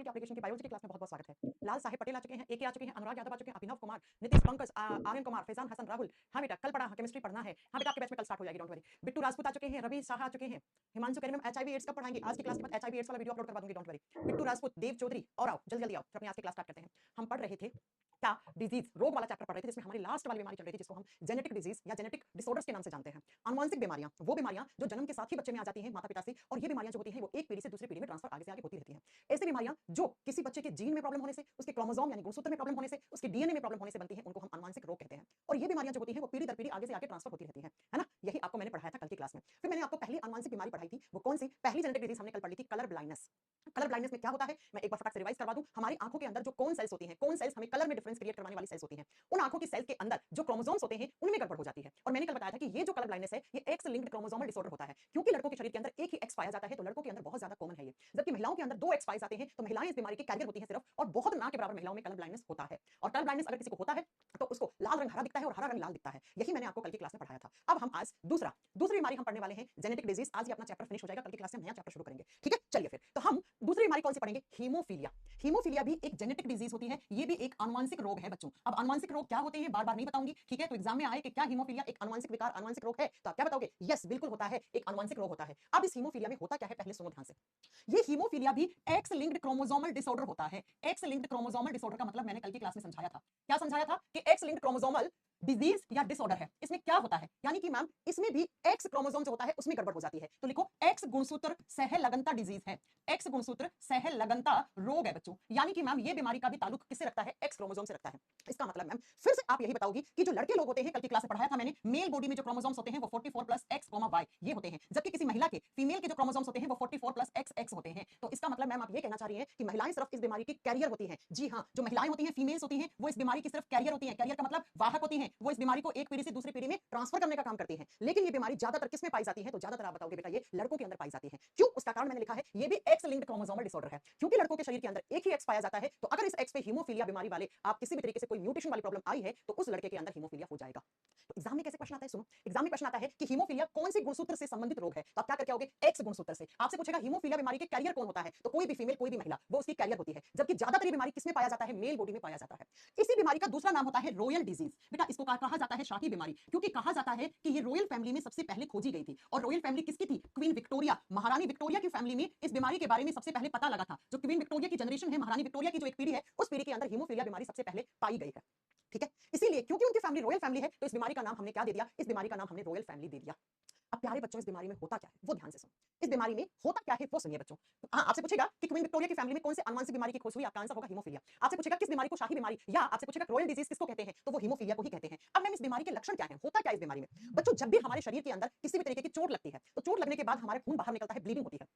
Personality application की biology की class में बहुत बहुत स्वागत है। लाल साहेब पटेल आ चुके हैं, एके आ चुके हैं, अनुराग यादव आ चुके हैं, अभिनव कुमार, नीतीश पंकज, आर्यन कुमार, फैजान हसन, राहुल। हाँ बेटा, कल पढ़ा केमिस्ट्री पढ़ना है। हाँ बेटा, आपके बैच में कल स्टार्ट हो जाएगी, डोंट वरी। बिट्टू राजपूत आ चुके हैं, रवि शाह आ चुके हैं, हिमांशु करीम एचआईवी एड्स कब पढ़ाएंगे? आज की क्लास के बाद एचआईवी एड्स वाला वीडियो अपलोड करवा दूंगी, डोंट वरी। बिट्टू राजपूत, देव चौधरी और आओ जल्दी जल्दी आओ, फिर अपनी आज की क्लास स्टार्ट करते हैं। हम पढ़ रहे थे क्या डिजीज, रोग वाला चैप्टर पढ़ रहे थे, जिसमें हमारी लास्ट वाली बीमारी चल रही थी, जिसको हम जेनेटिक डिजीज या जेनेटिक डिसऑर्डर्स के नाम से जानते हैं। आनुवंशिक बीमारियां, वो बीमारियां जो जन्म के साथ ही बच्चे में आ जाती हैं माता पिता से, और ये बीमारियां जो होती हैं वो एक पीढ़ी से दूसरी पीढ़ी में ट्रांसफर आगे से आगे होती रहती हैं। ऐसी बीमारियां जो किसी बच्चे के जीन में प्रॉब्लम होने से, उसके क्रोमोसोम यानी गुणसूत्र में प्रॉब्लम होने से, उसके डीएनए में प्रॉब्लम होने से बनती हैं, उनको हम आनुवंशिक रोग कहते हैं। और ये बीमारियां जो होती हैं वो पीढ़ी दर पीढ़ी आगे से आगे ट्रांसफर होती रहती हैं, है ना? यही आपको मैंने पढ़ाया था कल की क्लास में। फिर मैंने आपको पहली आनुवंशिक बीमारी पढ़ाई थी, वो कौन सी? पहली जेनेटिक डिजीज हमने कल पढ़ी थी, कलर ब्लाइंडनेस। कलर ब्लाइंडनेस में क्या होता है, मैं एक बार फटाक से रिवाइज करवा दूं। हमारी आंखों के अंदर जो कौन सेल्स होती हैं, कौन सेल्स हमें कलर में डिफरेंस क्रिएट करवाने वाली सेल्स होती हैं, उन आंखों की सेल्स के अंदर जो क्रोमोसोम्स होते हैं उनमें गड़बड़ हो जाती है। और मैंने कल बताया था कि ये जो कलर ब्लाइंडनेस है ये एक्स लिंक्ड क्रोमोसोमल डिसऑर्डर होता है, क्योंकि लड़कों के शरीर के अंदर एक ही एक्स पाया जाता है, तो लड़कों के अंदर बहुत ज्यादा कॉमन है ये, जबकि महिलाओं के अंदर दो एक्स पाए जाते हैं, तो महिलाएं इस बीमारी के कैरियर होती हैं सिर्फ, और बहुत ना के बराबर महिलाओं में कलर ब्लाइंडनेस होता है। और कलर ब्लाइंडनेस अगर किसी को होता है तो उसको लाल रंग हरा दिखता है और हरा रंग लाल दिखता है। यही मैंने आपको कल की क्लास में पढ़ाया था। अब हम आज दूसरी बीमारी हम पढ़ने वाले हैं, जेनेटिक डिजीज। आज ही अपना चैप्टर फिनिश हो जाएगा, कल की क्लास में नया चैप्टर शुरू करेंगे, ठीक है? चलिए फिर, तो हम दूसरी बीमारी कौन सी पढ़ेंगे? हीमोफीलिया। हीमोफीलिया भी एक जेनेटिक डिजीज होती है, ये भी एक आनुवंशिक रोग है बच्चों। अब आनुवंशिक रोग क्या होते हैं बार बार नहीं बताऊंगी, ठीक है? तो एग्जाम में आए कि क्या हीमोफीलिया एक आनुवंशिक विकार, आनुवंशिक रोग है, तो आप क्या बताओगे? यस, बिल्कुल होता है, एक आनुवंशिक रोग होता है। अब इस हीमोफीलिया में होता क्या है, पहले सुनो ध्यान से। ये हीमोफीलिया भी एक्स लिंक्ड क्रोमोसोमल डिसऑर्डर होता है। एक्स लिंक्ड क्रोमोसोमल डिसऑर्डर का मतलब मैंने कल की क्लास में समझाया था। क्या समझाया था? कि एक्स लिंक्ड क्रोमोसोमल डिजीज या डिसऑर्डर है। इसमें क्या होता है, यानी कि मैम इसमें भी एक्स क्रोमोसोम जो होता है उसमें गड़बड़ हो जाती है। तो लिखो एक्स गुणसूत्र सहलगनता डिजीज है, एक्स गुणसूत्र सहलगनता रोग है बच्चों। यानी कि मैम ये बीमारी का भी ताल्लुक किससे रखता है? एक्स क्रोमोसोम से रखता है। इसका मतलब मैम फिर से आप यही बताओगी कि जो लड़के लोग होते हैं, कल की क्लास में पढ़ाया था मैंने, मेल बॉडी में जो क्रोमोसोम्स होते हैं वो 44 प्लस एक्स वाई ये होते हैं, जबकि किसी महिला के, फीमेल के जो क्रोमोसोम्स होते हैं वो 44 प्लस एक्स होते हैं। तो इसका मतलब मैम आप ये कहना चाह रही हैं कि महिलाएं सिर्फ इस बीमारी की कैरियर होती हैं। जी हाँ, जो महिलाएं होती हैं, फीमेल्स होती हैं, वो इस बीमारी की सिर्फ कैरियर होती हैं। कैरियर का मतलब वाहक होती हैं, वो इस बीमारी को एक पीढ़ी से दूसरी पीढ़ी में ट्रांसफर करने का काम करती हैं। लेकिन ये बीमारी ज्यादातर किसमें पाई जाती है? तो ज्यादातर आप बताओगे बेटा ये लड़कों के अंदर पाई जाती है। क्यों? उसका कारण मैंने लिखा है, ये भी एक्स लिंक्ड क्रोमोसोमल डिसऑर्डर है, क्योंकि लड़कों के शरीर के अंदर एक ही एक्स पाया जाता है। तो अगर इस एक्स पे हीमोफीलिया बीमारी वाले आप किसी भी तरीके से कोई म्यूटेशन वाली प्रॉब्लम आई है तो उस लड़के के अंदर हीमोफीलिया हो जाएगा। तो एग्जाम में कैसे क्वेश्चन आता है, सुनो। एग्जाम में क्वेश्चन आता है कि हीमोफीलिया कौन सी गुणसूत्र से संबंधित रोग है, तो आप क्या करके आओगे? एक्स गुणसूत्र से। आपसे पूछेगा हीमोफीलिया बीमारी के कैरियर कौन होता है, तो कोई भी फीमेल, कोई भी महिला, वो उसकी कैरियर होती है। जबकि ज्यादातर बीमारी किसमें पाया जाता है? मेल बॉडी में पाया जाता है। इसी बीमारी का दूसरा नाम होता है रॉयल डिजीज। बेटा इसको कहा जाता है शाही बीमारी, क्योंकि कहा जाता है कि ये रॉयल फैमिली में सबसे पहले खोजी गई थी। और रॉयल फैमिली किसकी थी? क्वीन विक्टोरिया, महारानी विक्टोरिया की फैमिली में इस बीमारी के बारे में सबसे पहले पता लगा था। जो क्वीन विक्टोरिया की जनरेशन है, महारानी विक्टोरिया की जो एक पीढ़ी है, उस पीढ़ी के अंदर हीमोफीलिया बीमारी सबसे पहले पाई गई है, ठीक है? इसीलिए क्योंकि उनकी फैमिली रॉयल फैमिली है, तो इस बीमारी का नाम हमने क्या दे दिया? इस बीमारी का नाम हमने रॉयल फैमिली दे दिया। अब प्यारे बच्चों, इस बीमारी में होता क्या है वो ध्यान से सुनो। इस बीमारी में होता क्या है वो सुनिए बच्चों। हाँ, आपसे पूछेगा कि क्वीन विक्टोरिया की फैमिली में कौन से आनुवंशिक बीमारी की खोज हुई, आपका आंसर होगा हीमोफीलिया। आपसे पूछेगा किस बीमारी को शाही बीमारी, या आपसे पूछेगा रॉयल डिजीज किसको कहते हैं, तो वो हीमोफीलिया को ही कहते हैं। अब मैम इस बीमारी के लक्षण क्या है, होता क्या है इस बीमारी में? बच्चों जब भी हमारे शरीर के अंदर किसी भी तरीके की चोट लगती है, तो चोट लगने के बाद हमारे खून बाहर निकलता है, ब्लीडिंग होती है।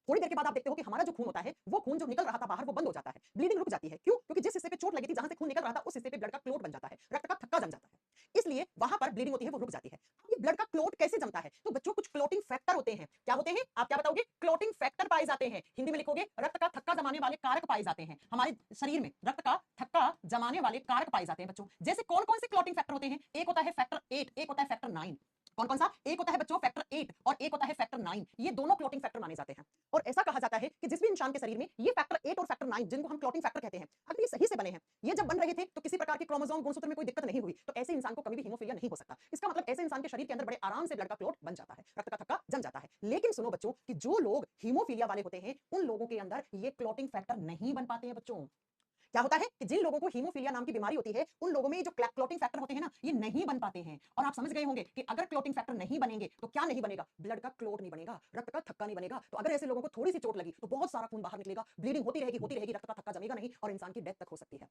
थोड़ी देर के बाद आप देखते हो कि हमारा जो खून होता है, वो खून जो निकल रहा था बाहर वो बंद हो जाता है, ब्लीडिंग रुक जाती है। क्यों? क्योंकि जिस हिस्से पे चोट लगी थी, जहां से खून निकल रहा था, उस हिस्से पे ब्लड का क्लोट बन जाता है, रक्त का थक्का जम जाता है, इसलिए वहां पर ब्लीडिंग होती है, वो रुक जाती है। अब ये ब्लड का क्लोट कैसे जमता है? तो बच्चों कुछ क्लोटिंग फैक्टर होते हैं। क्या होते हैं? आप क्या बताओगे? क्लोटिंग फैक्टर पाए जाते हैं। हिंदी में लिखोगे रक्त का थक्का जमाने वाले कारक पाए जाते हैं। हमारे शरीर में रक्त का थक्का जमाने वाले कारक पाए जाते हैं बच्चों। जैसे कौन कौन से क्लोटिंग फैक्टर होते हैं? एक होता है फैक्टर 8, एक होता है फैक्टर 9। कौन कौन सा? एक होता है बच्चों फैक्टर 8 और एक होता है फैक्टर 9। ये दोनों क्लोटिंग फैक्टर माने जाते हैं। और ऐसा कहा जाता है कि जिस भी इंसान के शरीर में ये फैक्टर 8 और फैक्टर 9, जिनको हम क्लोटिंग फैक्टर कहते हैं, अगर ये सही से बने हैं, ये जब बन रहे थे तो किसी प्रकार के क्रोमोसोम गुणसूत्र में कोई दिक्कत नहीं हुई, तो ऐसे इंसान को कभी भी हीमोफीलिया नहीं हो सकता। इसका मतलब ऐसे इंसान के शरीर के अंदर बड़े आराम से ब्लड का क्लोट बन जाता है, रक्त का थक्का जम जाता है। लेकिन सुनो बच्चों कि जो लोग हीमोफीलिया वाले होते हैं, उन लोगों के अंदर ये क्लोटिंग फैक्टर नहीं बन पाते हैं बच्चों। क्या होता है कि जिन लोगों को हीमोफीलिया नाम की बीमारी होती है, उन लोगों में ये जो क्लोटिंग फैक्टर होते हैं ना, ये नहीं बन पाते हैं। और आप समझ गए होंगे कि अगर क्लोटिंग फैक्टर नहीं बनेंगे तो क्या नहीं बनेगा? ब्लड का क्लोट नहीं बनेगा, रक्त का थक्का नहीं बनेगा। तो अगर ऐसे लोगों को थोड़ी सी चोट लगी तो बहुत सारा खून बाहर निकलेगा, ब्लीडिंग होती रहेगी, रक्त का थक्का जमेगा नहीं और इंसान की डेथ तक हो सकती है।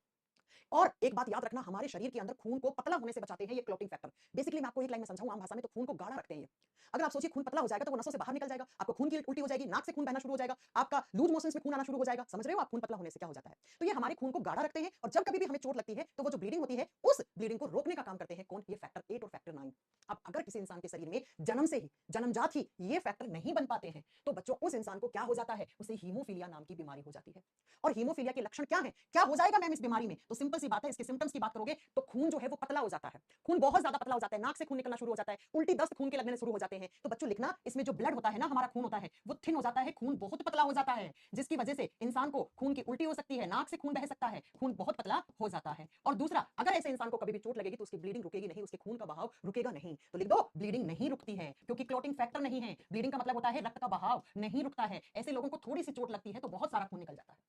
और एक बात याद रखना, हमारे शरीर के अंदर खून को पतला होने से बचाते हैं ये क्लोटिंग फैक्टर। बेसिकली मैं आपको एक लाइन में समझाऊं आम भाषा में, तो खून को गाढ़ा रखते हैं ये। अगर आप सोचिए खून पतला हो जाएगा तो वो नसों से बाहर निकल जाएगा, आपको खून की उल्टी हो जाएगी, नाक से खून बहना शुरू हो जाएगा, आपका लूज मोशंस में खून आना शुरू हो जाएगा। समझ रहे हो आप खून पतला होने से क्या हो जाता है? तो ये हमारे खून को गाढ़ा रखते हैं, और जब कभी भी हमें चोट लगती है तो वो जो ब्लीडिंग होती है, उस ब्लीडिंग को रोकने का काम करते हैं कौन? ये फैक्टर 8 और फैक्टर 9। अब अगर किसी इंसान के शरीर में जन्म से ही, जन्मजात ही ये फैक्टर नहीं बन पाते हैं, तो बच्चों उस इंसान को क्या हो जाता है? उसे हीमोफीलिया नाम की बीमारी हो जाती है। और हीमोफीलिया के लक्षण क्या है? क्या हो जाएगा मैम इस बीमारी में? तो सिंपल सी बात है, इसके सिम्टम्स की बात करोगे तो खून जो है वो पतला हो जाता है, खून बहुत ज्यादा पतला हो जाता है, नाक से खून निकलना शुरू हो जाता है, उल्टी दस्त खून के लगने शुरू हो जाते हैं तो बच्चों लिखना, इसमें जो ब्लड होता है ना, हमारा खून होता है, वो थिन हो जाता है, खून बहुत पतला हो जाता है, जिसकी वजह से इंसान को खून की उल्टी हो सकती है, नाक से खून बह सकता है, खून बहुत पतला हो जाता है। और दूसरा, अगर ऐसे इंसान को कभी भी चोट लगेगी तो उसकी ब्लीडिंग रुकेगी नहीं, उसके खून का बहाव रुकेगा नहीं। तो लिख दो, ब्लीडिंग नहीं रुकती है, क्योंकि क्लॉटिंग फैक्टर नहीं है। ब्लीडिंग का मतलब होता है रक्त का बहाव नहीं रुकता है। ऐसे लोगों को थोड़ी सी चोट लगती है तो बहुत सारा खून निकल जाता है,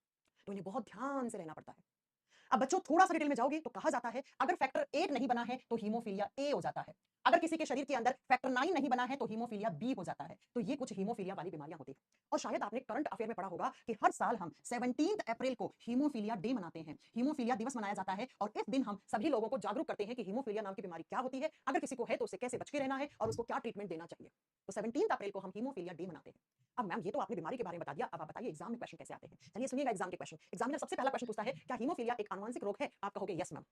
तो इन्हें बहुत ध्यान से रहना पड़ता है। अब बच्चों थोड़ा सा डिटेल में जाओगे तो कहा जाता है अगर फैक्टर 8 नहीं बना है तो हीमोफीलिया ए हो जाता है। अगर किसी के शरीर के अंदर फैक्टर 9 नहीं बना है तो हीमोफीलिया बी हो जाता है। तो ये कुछ हीमोफीलिया वाली बीमारियां होती हैं। और शायद आपने करंट अफेयर में पढ़ा होगा कि हर साल हम 17 अप्रैल को हीमोफीलिया डे मनाते हैं, हीमोफीलिया दिवस मनाया जाता है। और इस दिन हम सभी लोगों को जागरूक करते हैं कि हीमोफीलिया नाम की बीमारी क्या होती है, अगर किसी को है तो उसे कैसे बच के रहना है और उसको क्या ट्रीटमेंट देना चाहिए। तो 17 अप्रैल को हम हीमोफीलिया डे मनाते हैं। अब मैम ये तो आपने बीमारी के बारे में बता दिया, अब आप बताइए एग्जाम में क्वेश्चन कैसे आते हैं। चलिए सुनिएगा एग्जाम के क्वेश्चन। एग्जामिनर सबसे पहला क्वेश्चन पूछता है क्या हीमोफीलिया एक आनुवंशिक रोग है? आप कहोगे यस मैम।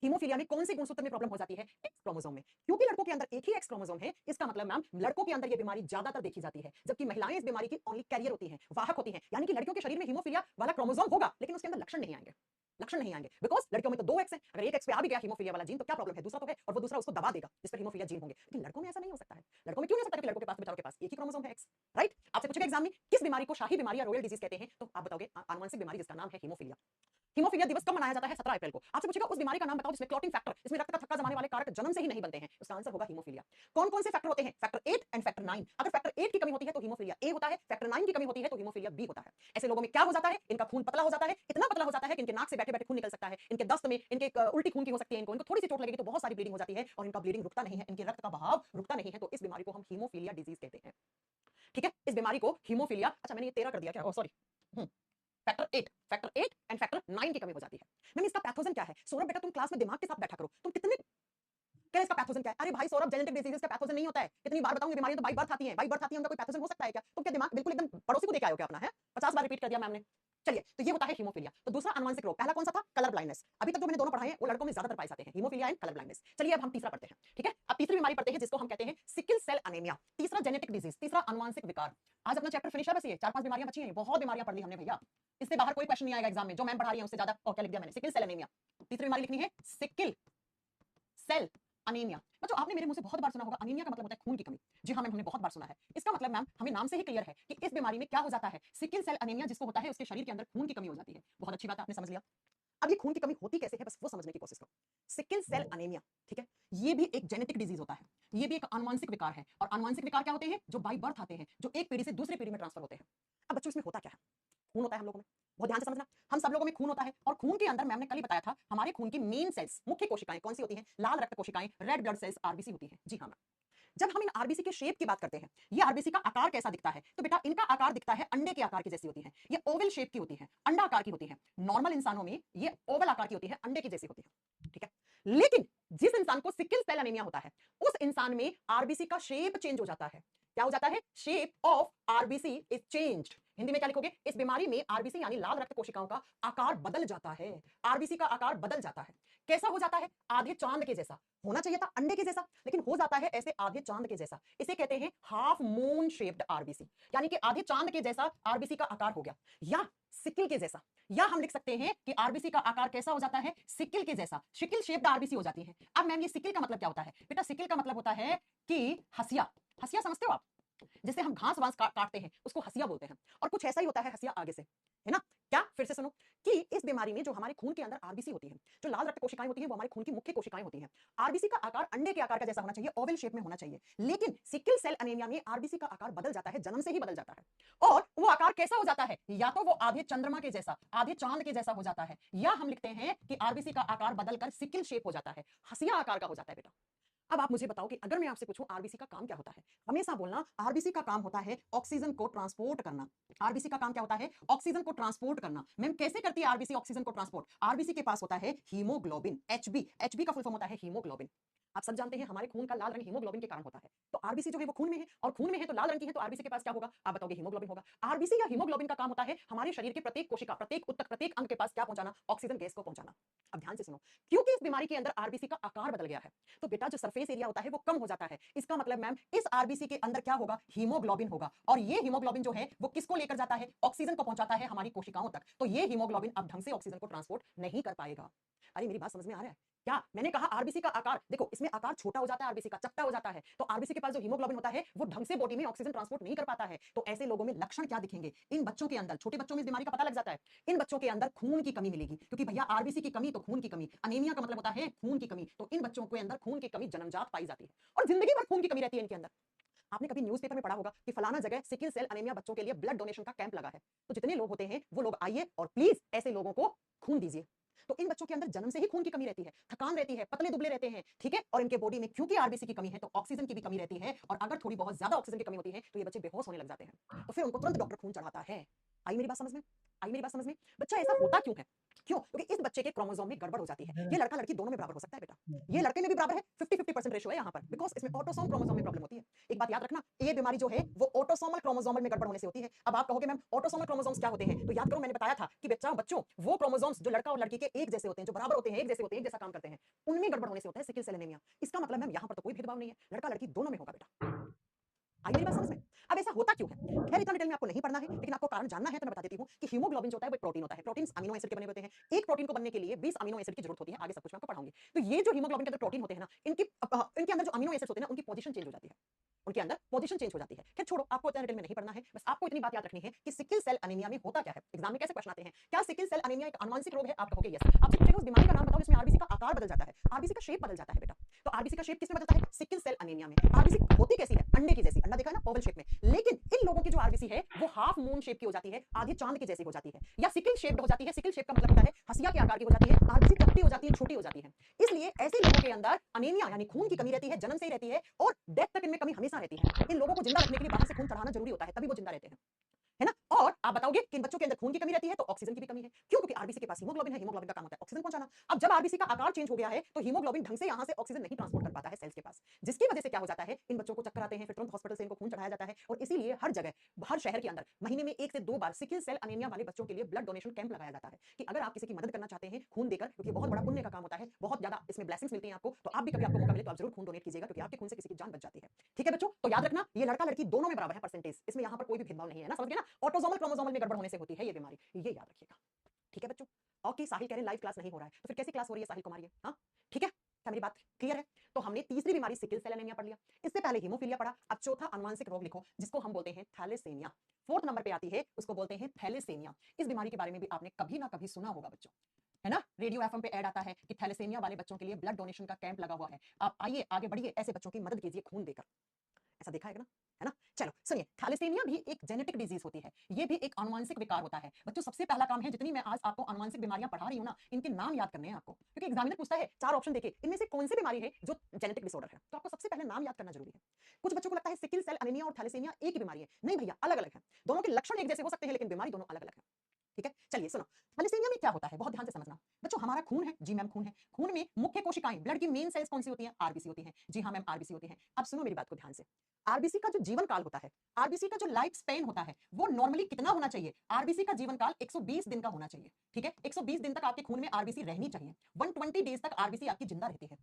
हीमोफीलिया में कौन से गुणसूत्र में प्रॉब्लम हो जाती है? एक्स क्रोमोसोम में। क्योंकि लड़कों के अंदर एक ही एक्स क्रोमोसोम है, इसका मतलब मैम लड़कों के अंदर ये बीमारी ज्यादातर देखी जाती है, जबकि महिलाएं इस बीमारी की ओनली कैरियर होती हैं, वाहक होती हैं। यानी कि लड़कियों के शरीर में हीमोफीलिया वाला क्रोमोसोम होगा लेकिन उसके अंदर लक्षण नहीं आएंगे, लक्षण नहीं आएंगे, बिकॉज लड़कियों में तो 2 एक्स है। अगर एक एक्स पे आ भी गया हीमोफीलिया वाला जीन तो क्या प्रॉब्लम है, दूसरा तो है और वो दूसरा उसको दबा देगा जिस पर हीमोफीलिया जीन होंगे। लेकिन लड़कों में ऐसा नहीं हो सकता है। लड़कों में क्यों नहीं हो सकता? क्योंकि लड़कों के पास बेचारों के पास एक ही क्रोमोसोम है एक्स, राइट। आपसे पूछेगा एग्जाम में किस बीमारी को शाही बीमारी या रॉयल डिजीज कहते हैं, तो आप बताओगे आनुवंशिक बीमारी जिसका नाम है हीमोफीलिया। हीमोफीलिया दिवस कब मनाया जाता है? 17 अप्रैल को। आपसे पूछेगा उस बीमारी का नाम बताओ जिसमें क्लॉटिंग फैक्टर, इसमें रक्त का थक्का जमाने वाले कारक जन्म से ही नहीं बनते हैं, उसका आंसर होगा हीमोफीलिया। कौन कौन से फैक्टर होते हैं? Factor 8 and factor 9। अगर फैक्टर 8 की कमी होती है तो हीमोफीलिया ए होता है, फैक्टर 9 की कमी होती है तो हीमोफीलिया बी होता है। ऐसे लोगों में क्या हो जाता है? इनका खून पतला हो जाता है, इतना पतला हो जाता है कि इनके नाक से बैठे बैठे खून निकल सकता है, इनके दस्त में इनके उल्टी खून की हो सकती है, इनको थोड़ी सी चोट लगेगी तो बहुत सारी ब्लीडिंग हो जाती है और इनका ब्लीडिंग रुकता नहीं है, इनके रक्त का बहाव रुकता नहीं है। तो इस बीमारी को हम हीमोफीलिया डिजीज कहते हैं। ठीक है, इस बीमारी को हीमोफीलिया, अच्छा मैंने ये 13 कर दिया क्या? सॉरी, फैक्टर 8 एंड फैक्टर 9 की कमी हो जाती है। मैम इसका पैथोजन क्या है? सौरभ बेटा तुम क्लास में दिमाग के साथ बैठा करो, तुम कितने क्या इसका पैथोजन क्या है? अरे भाई सौरभ, जेनेटिक डिजीजेस का पैथोजन नहीं होता है। कितनी बार बताऊं, ये बीमारियां तो बाई बर्थ आती हैं, बाई बर्थ आती है, उनका कोई पैथोजन हो सकता है क्या? तुम क्या दिमाग बिल्कुल एकदम पड़ोसी को देके आए हो क्या अपना? है 50 बार रिपीट कर दिया मैम ने। चलिए, तो ये होता है हीमोफीलिया। तो दूसरा अनुवांशिक रोग, पहला कौन सा था? Colour blindness. अभी तक जो मैंने दोनों पढ़ाए हैं वो लड़कों में ज्यादातर पाए जाते हैं, हीमोफीलिया एंड कलर ब्लाइंडनेस। चलिए अब हम तीसरा पढ़ते हैं। ठीक है, अब तीसरी बीमारी पढ़ते हैं जिसको हम कहते हैं सिकल सेल अनीमिया। तीसरा जेनेटिक डिजीज, तीसरा अनुवांशिक विकार। आज अपना चैप्टर फिनिश है, बस ये 4-5 बीमारियां बची हैं, बहुत बीमारियां पढ़ ली हमने भैया। इससे बाहर कोई क्वेश्चन नहीं आएगा एग्जाम में, जो मैम पढ़ा रही है उससे ज्यादा। और क्या लिख दिया मैंने? Sickle cell anaemia. तीसरी बीमारी लिखनी है सिकल सेल अनीमिया। बच्चों आपने मेरे मुंह से बहुत बार सुना होगा अनीमिया का मतलब होता है खून की कमी। जी हाँ मैम, हमने बहुत बार सुना है। इसका मतलब मैम हमें नाम से ही क्लियर है कि इस बीमारी में क्या हो जाता है। सिकल सेल अनीमिया जिसको होता है उसके शरीर के अंदर खून की कमी हो जाती है। बहुत अच्छी बात है, आपने समझ लिया। अब ये खून की कमी होती कैसे है, बस वो समझने की कोशिश करो। सिकल सेल अनीमिया, ठीक है, ये भी एक जेनेटिक डिजीज होता है, ये भी एक आनुवंशिक विकार है। और आनुवंशिक विकार क्या होते हैं? जो बाई बर्थ आते हैं, जो एक पीढ़ी से दूसरी पीढ़ी में ट्रांसफर होते हैं। अब बच्चों इसमें होता क्या है? खून होता है हम लोगों में, बहुत ध्यान से समझना। हम सब लोगों में खून होता है और खून के अंदर मैम ने कल ही बताया था हमारे खून की मेन सेल्स, मुख्य कोशिकाएं कौन सी होती हैं? लाल रक्त कोशिकाएं, रेड ब्लड सेल्स, आरबीसी होती हैं। जी हाँ मैम। जब हम इन आरबीसी के शेप की बात करते हैं, ये आरबीसी का आकार कैसा दिखता है? तो बेटा इनका आकार दिखता है अंडे के आकार की जैसी होती है। ये ओवल शेप की होती है, अंडा आकार की होती है। नॉर्मल इंसानों में ये ओवल आकार की होती है, अंडे की जैसी होती है। ठीक है, लेकिन जिस इंसान को सिकल सेल एनीमिया होता है उस इंसान में आरबीसी का शेप चेंज हो जाता है। क्या हो जाता है? Shape of RBC is changed. Hindi में क्या लिखोगे? इस बीमारी में आरबीसी यानी लाल रक्त कोशिकाओं का आकार बदल जाता है। आरबीसी का आकार बदल जाता है। कैसा हो जाता है? आधे चांद के जैसा। होना चाहिए था अंडे के जैसा, लेकिन हो जाता है ऐसे आधे चांद के जैसा। इसे कहते हैं हाफ मून शेप्ड आरबीसी, यानी कि आधे चांद के जैसा आरबीसी का आकार हो गया, या सिकल के जैसा। या हम लिख सकते हैं कि आरबीसी का आकार कैसा हो जाता है? सिकल के जैसा, सिकल शेप्ड आरबीसी हो जाती है। अब मैम ये सिकल का मतलब क्या होता है? बेटा सिकल का मतलब होता है कि हसिया। हसिया समझते हो आप? जिससे हम घास वास काटते हैं उसको हसिया बोलते हैं। और कुछ ऐसा ही होता है हसिया आगे से, है ना? क्या? फिर से सुनो कि इस बीमारी में जो हमारे खून के अंदर आरबीसी होती है, जो लाल रक्त कोशिकाएं होती हैं, वो हमारे खून की मुख्य कोशिकाएं होती हैं। आरबीसी का आकार अंडे के आकार का जैसा होना चाहिए, ओवल शेप में होना चाहिए। लेकिन सिकल सेल अनीमिया में आरबीसी का आकार बदल जाता है, जन्म से ही बदल जाता है। और वो आकार कैसा हो जाता है? या तो वो आधे चंद्रमा के जैसा, आधे चांद के जैसा हो जाता है, या हम लिखते हैं कि आरबीसी का आकार बदलकर सिकल शेप हो जाता है, हसिया आकार का हो जाता है। बेटा अब आप मुझे बताओ कि अगर मैं आपसे पूछूं आरबीसी का काम क्या होता है? हमेशा बोलना आरबीसी का काम होता है ऑक्सीजन को ट्रांसपोर्ट करना। आरबीसी का काम क्या होता है? ऑक्सीजन को ट्रांसपोर्ट करना। मैम कैसे करती है आरबीसी ऑक्सीजन को ट्रांसपोर्ट? आरबीसी के पास होता है हीमोग्लोबिन, एचबी। एचबी का फुल फॉर्म होता है हीमोग्लोबिन। आप सब जानते हैं हमारे खून का लाल रंग हीमोग्लोबिन के कारण होता है। तो आरबीसी जो है वो खून में है, और खून में है तो लाल रंग की है, तो आरबीसी के पास क्या होगा? आप बताओगे हीमोग्लोबिन होगा। आरबीसी या हीमोग्लोबिन का काम होता है हमारे शरीर के प्रत्येक कोशिका, प्रत्येक उत्तक, प्रत्येक अंग के पास क्या पहुंचाना? ऑक्सीजन गैस को पहुंचाना। अब ध्यान से सुनो, क्योंकि इस बीमारी के अंदर आरबीसी का आकार बदल गया है, तो बेटा जो सरफेस एरिया होता है वो कम हो जाता है। इसका मतलब मैम इस आरबीसी के अंदर क्या होगा? हीमोग्लोबिन होगा। और ये हीमोग्लोबिन जो है वो किसको लेकर जाता है? ऑक्सीजन को पहुंचाता है हमारी कोशिकाओं तक। तो ये हीमोग्लोबिन अब ढंग से ऑक्सीजन को ट्रांसपोर्ट नहीं कर पाएगा। अरे मेरी बात समझ में आ रहा है? क्या मैंने कहा आरबीसी का आकार देखो, इसमें आकार छोटा हो जाता है, आरबीसी का चपटा हो जाता है, तो आरबीसी के पास जो हीमोग्लोबिन होता है वो ढंग से बॉडी में ऑक्सीजन ट्रांसपोर्ट नहीं कर पाता है। तो ऐसे लोगों में लक्षण क्या दिखेंगे? इन बच्चों के अंदर, छोटे बच्चों में इस बीमारी का पता लग जाता है, इन बच्चों के अंदर खून की कमी मिलेगी, क्योंकि भैया आरबीसी की कमी तो खून की कमी, अनीमिया का मतलब होता है खून की कमी, तो इन बच्चों के अंदर खून की कमी जन्मजात पाई जाती है और जिंदगी भर खून की कमी रहती है इनके अंदर। आपने कभी न्यूज़पेपर में पढ़ा होगा कि फलाना जगह सिकिल सेल अनीमिया बच्चों के लिए ब्लड डोनेशन का कैंप लगा है, तो जितने लोग होते हैं वो लोग आइए और प्लीज ऐसे लोगों को खून दीजिए। तो इन बच्चों के अंदर जन्म से ही खून की कमी रहती है, थकान रहती है, पतले दुबले रहते हैं, ठीक है, और इनके बॉडी में क्योंकि आरबीसी की कमी है तो ऑक्सीजन की भी कमी रहती है, और अगर थोड़ी बहुत ज्यादा ऑक्सीजन की कमी होती है तो ये बच्चे बेहोश होने लग जाते हैं, तो फिर उनको तुरंत डॉक्टर खून चढ़ाता है। आई मेरी बात समझ में? आई मेरी बात समझ में? बच्चा ऐसा होता क्यों है? क्यों? क्योंकि इस बच्चे के क्रोमोसोम में गड़बड़ हो जाती है। ये लड़का लड़की दोनों में बराबर हो सकता है बेटा, ये लड़के में भी बराबर है, 50-50% रेशियो है यहाँ पर, बिकॉज इसमें ऑटोसोम क्रोमोसोम में प्रॉब्लम होती है। एक बात याद रखना, ये बीमारी जो है वो ऑटोसोमल क्रोमोसोमल में गड़बड़ होने से होती है। अब आप कहोगे मैम ऑटोसोमल क्रोमोसोम्स क्या होते हैं? तो याद करो मैंने बताया था कि बच्चों वो क्रोमोसोम्स जो लड़का और लड़की के एक जैसे होते हैं, जो बराबर होते हैं, एक जैसे होते हैं, एक जैसा काम करते हैं, उनमें गड़बड़ होने से होता है सिकिल सेल एनीमिया। इसका मतलब मैम यहाँ पर तो कोई भेदभाव नहीं है, लड़का लड़की दोनों में होगा बेटा। आई मेरी बात समझ में? अब ऐसा होता क्यों है? खैर इतना डिटेल में आपको नहीं पढ़ना है, लेकिन आपको कारण जानना है तो मैं बता देती हूँ कि हीमोग्लोबिन जो होता है वो एक प्रोटीन होता है। प्रोटीन्स अमीनो एसिड के बने होते हैं। एक प्रोटीन को बनने के लिए 20 अमीनो एसिड की जरूरत होती है। आगे सब कुछ मैं आपको पढ़ाऊंगी। तो ये जो हीमोग्लोबिन के अंदर प्रोटीन होते हैं ना, इनके अंदर जो अमीनो एसिड्स होते हैं ना, उनकी पोजीशन चेंज हो जाती है, उनके अंदर पोजीशन चेंज हो जाती है। खैर छोड़ो, आपको इतना डिटेल में नहीं पढ़ना है, बस आपको इतनी बात याद रखनी है कि सिकिल सेल अनीमिया में होता क्या है। एग्जाम में कैसे क्वेश्चन आते हैं, क्या सिकिल सेल अनीमिया एक आनुवंशिक रोग है? आप कहोगे यस। आपसे पूछेगा उस बीमारी का नाम बताओ जिसमें आरबीसी का आकार बदल जाता है, आरबीसी का शेप बदल जाता है बेटा। तो आरबीसी का शेप किसमें बदलता है? सिकिल सेल अनीमिया में। आरबीसी होती कैसी है? अंडे की जैसी, अंडा देखा है ना, ओवल शेप में, लेकिन इन लोगों की जो आरबीसी है वो हाफ मून शेप की हो जाती है, आधी चांद की जैसी हो जाती है, या सिकिल शेप्ड हो जाती है। सिकिल शेप का मतलब होता है हसिया के आकार की हो जाती है, आरबीसी चपटी हो जाती है, छोटी हो जाती है। इसलिए ऐसे लोगों के अंदर अनीमिया यानी खून की कमी रहती है, जन्म से ही रहती है, और डेथ तक इनमें कमी हमेशा रहती है। इन लोगों को जिंदा रखने के लिए बाहर से खून चढ़ाना जरूरी होता है, तभी वो जिंदा रहते हैं, है ना। और आप बताओगे कि इन बच्चों के अंदर खून की कमी रहती है तो ऑक्सीजन की भी कमी है। क्यों? क्योंकि आरबीसी के पास हीमोग्लोबिन है, हीमोग्लोबिन का काम होता है ऑक्सीजन पहुंचाना। अब जब आरबीसी का आकार चेंज हो गया है तो हीमोग्लोबिन ढंग से यहां से ऑक्सीजन नहीं ट्रांसपोर्ट कर पाता है सेल्स के पास, जिसकी वजह से क्या हो जाता है, इन बच्चों को चक्कर आते हैं, फिर तुरंत हॉस्पिटल से इनको खून चढ़ाया जाता है। और इसीलिए हर जगह, हर शहर के अंदर महीने में 1 से 2 बार सिकिल सेल अनीमिया वाले बच्चों के लिए ब्लड डोनेशन कैंप लगाया जाता है कि अगर आप किसी की मदद करना चाहते हैं खून देकर, क्योंकि बहुत बड़ा पुण्य का काम होता है, बहुत ज्यादा इसमें ब्लेसिंग्स मिलती हैं आपको, तो आप भी कभी आपको मौका मिले तो आप जरूर खून डोनेट कीजिएगा, क्योंकि आपके खून से किसी की जान बच जाती है। ठीक है बच्चों, तो याद रखना ये लड़का लड़की दोनों में बराबर है परसेंटेज, इसमें यहाँ पर कोई भी भेदभाव नहीं है ना, समझ गए ना। ऑटोसोमल क्रोमोसोमल में गड़बड़ होने से होती है ये बीमारी, ये याद रखिएगा। ठीक है बच्चों। ओके, साहिल कह रहे लाइव क्लास नहीं हो रहा है, तो फिर कैसी क्लास हो रही है साहिल कुमार? हाँ ठीक है, क्या मेरी बात क्लियर है? तो हमने तीसरी बीमारी सिकिल सेल एनीमिया पढ़ लिया, इससे पहले हीमोफीलिया पढ़ा, अब चौथा अनुवांशिक रोग लिखो जिसको हम बोलते हैं थैलेसीमिया। फोर्थ नंबर पे आती है, उसको बोलते हैं थैलेसीमिया। इस बीमारी के बारे में भी आपने कभी ना कभी सुना होगा बच्चों, है ना। रेडियो एफएम पे ऐड आता है कि थैलेसीमिया वाले बच्चों के लिए ब्लड डोनेशन का कैंप लगा हुआ है, आप आइए आगे बढ़िए, ऐसे बच्चों की मदद कीजिए खून देकर। ऐसा देखा है ना, है ना। चलो सुनिए, थैलेसीमिया भी एक जेनेटिक डिजीज होती है, ये भी एक आनुवंशिक विकार होता है बच्चों। सबसे पहला काम है, जितनी मैं आज आपको आनुवंशिक बीमारियां पढ़ा रही हूं ना, इनके नाम याद करने हैं आपको, क्योंकि एग्जामिनर पूछता है 4 ऑप्शन देके इनमें से कौन सी बीमारी है जो जेनेटिक डिसऑर्डर है, तो आपको सबसे पहले नाम याद करना जरूरी है। कुछ बच्चों को लगता है सिकिल सेल अनीमिया और थैलेसीमिया एक ही बीमारी है, नहीं भैया अलग अलग है, दोनों के लक्षण एक जैसे हो सकते हैं लेकिन बीमारी दोनों अलग अलग है। ठीक है, चलिए सुनो, थैलेसीमिया में क्या होता है बहुत ध्यान से समझना बच्चों। हमारा खून है, जी मैम खून है, खून में मुख्य कोशिकाएं, ब्लड की मेन सेल्स कौन सी होती हैं? आरबीसी होती हैं, जी हाँ मैम आरबीसी होती हैं। अब सुनो मेरी बात को ध्यान से, आरबीसी का जो जीवन काल होता है, आरबीसी का जो लाइफ स्पेन होता है, वो नॉर्मली कितना होना चाहिए? आरबीसी का जीवन काल 120 दिन का होना चाहिए, ठीक है। 120 दिन तक आपके खून में आरबीसी रहनी चाहिए, 120 डेज तक आरबीसी आपकी जिंदा रहती है,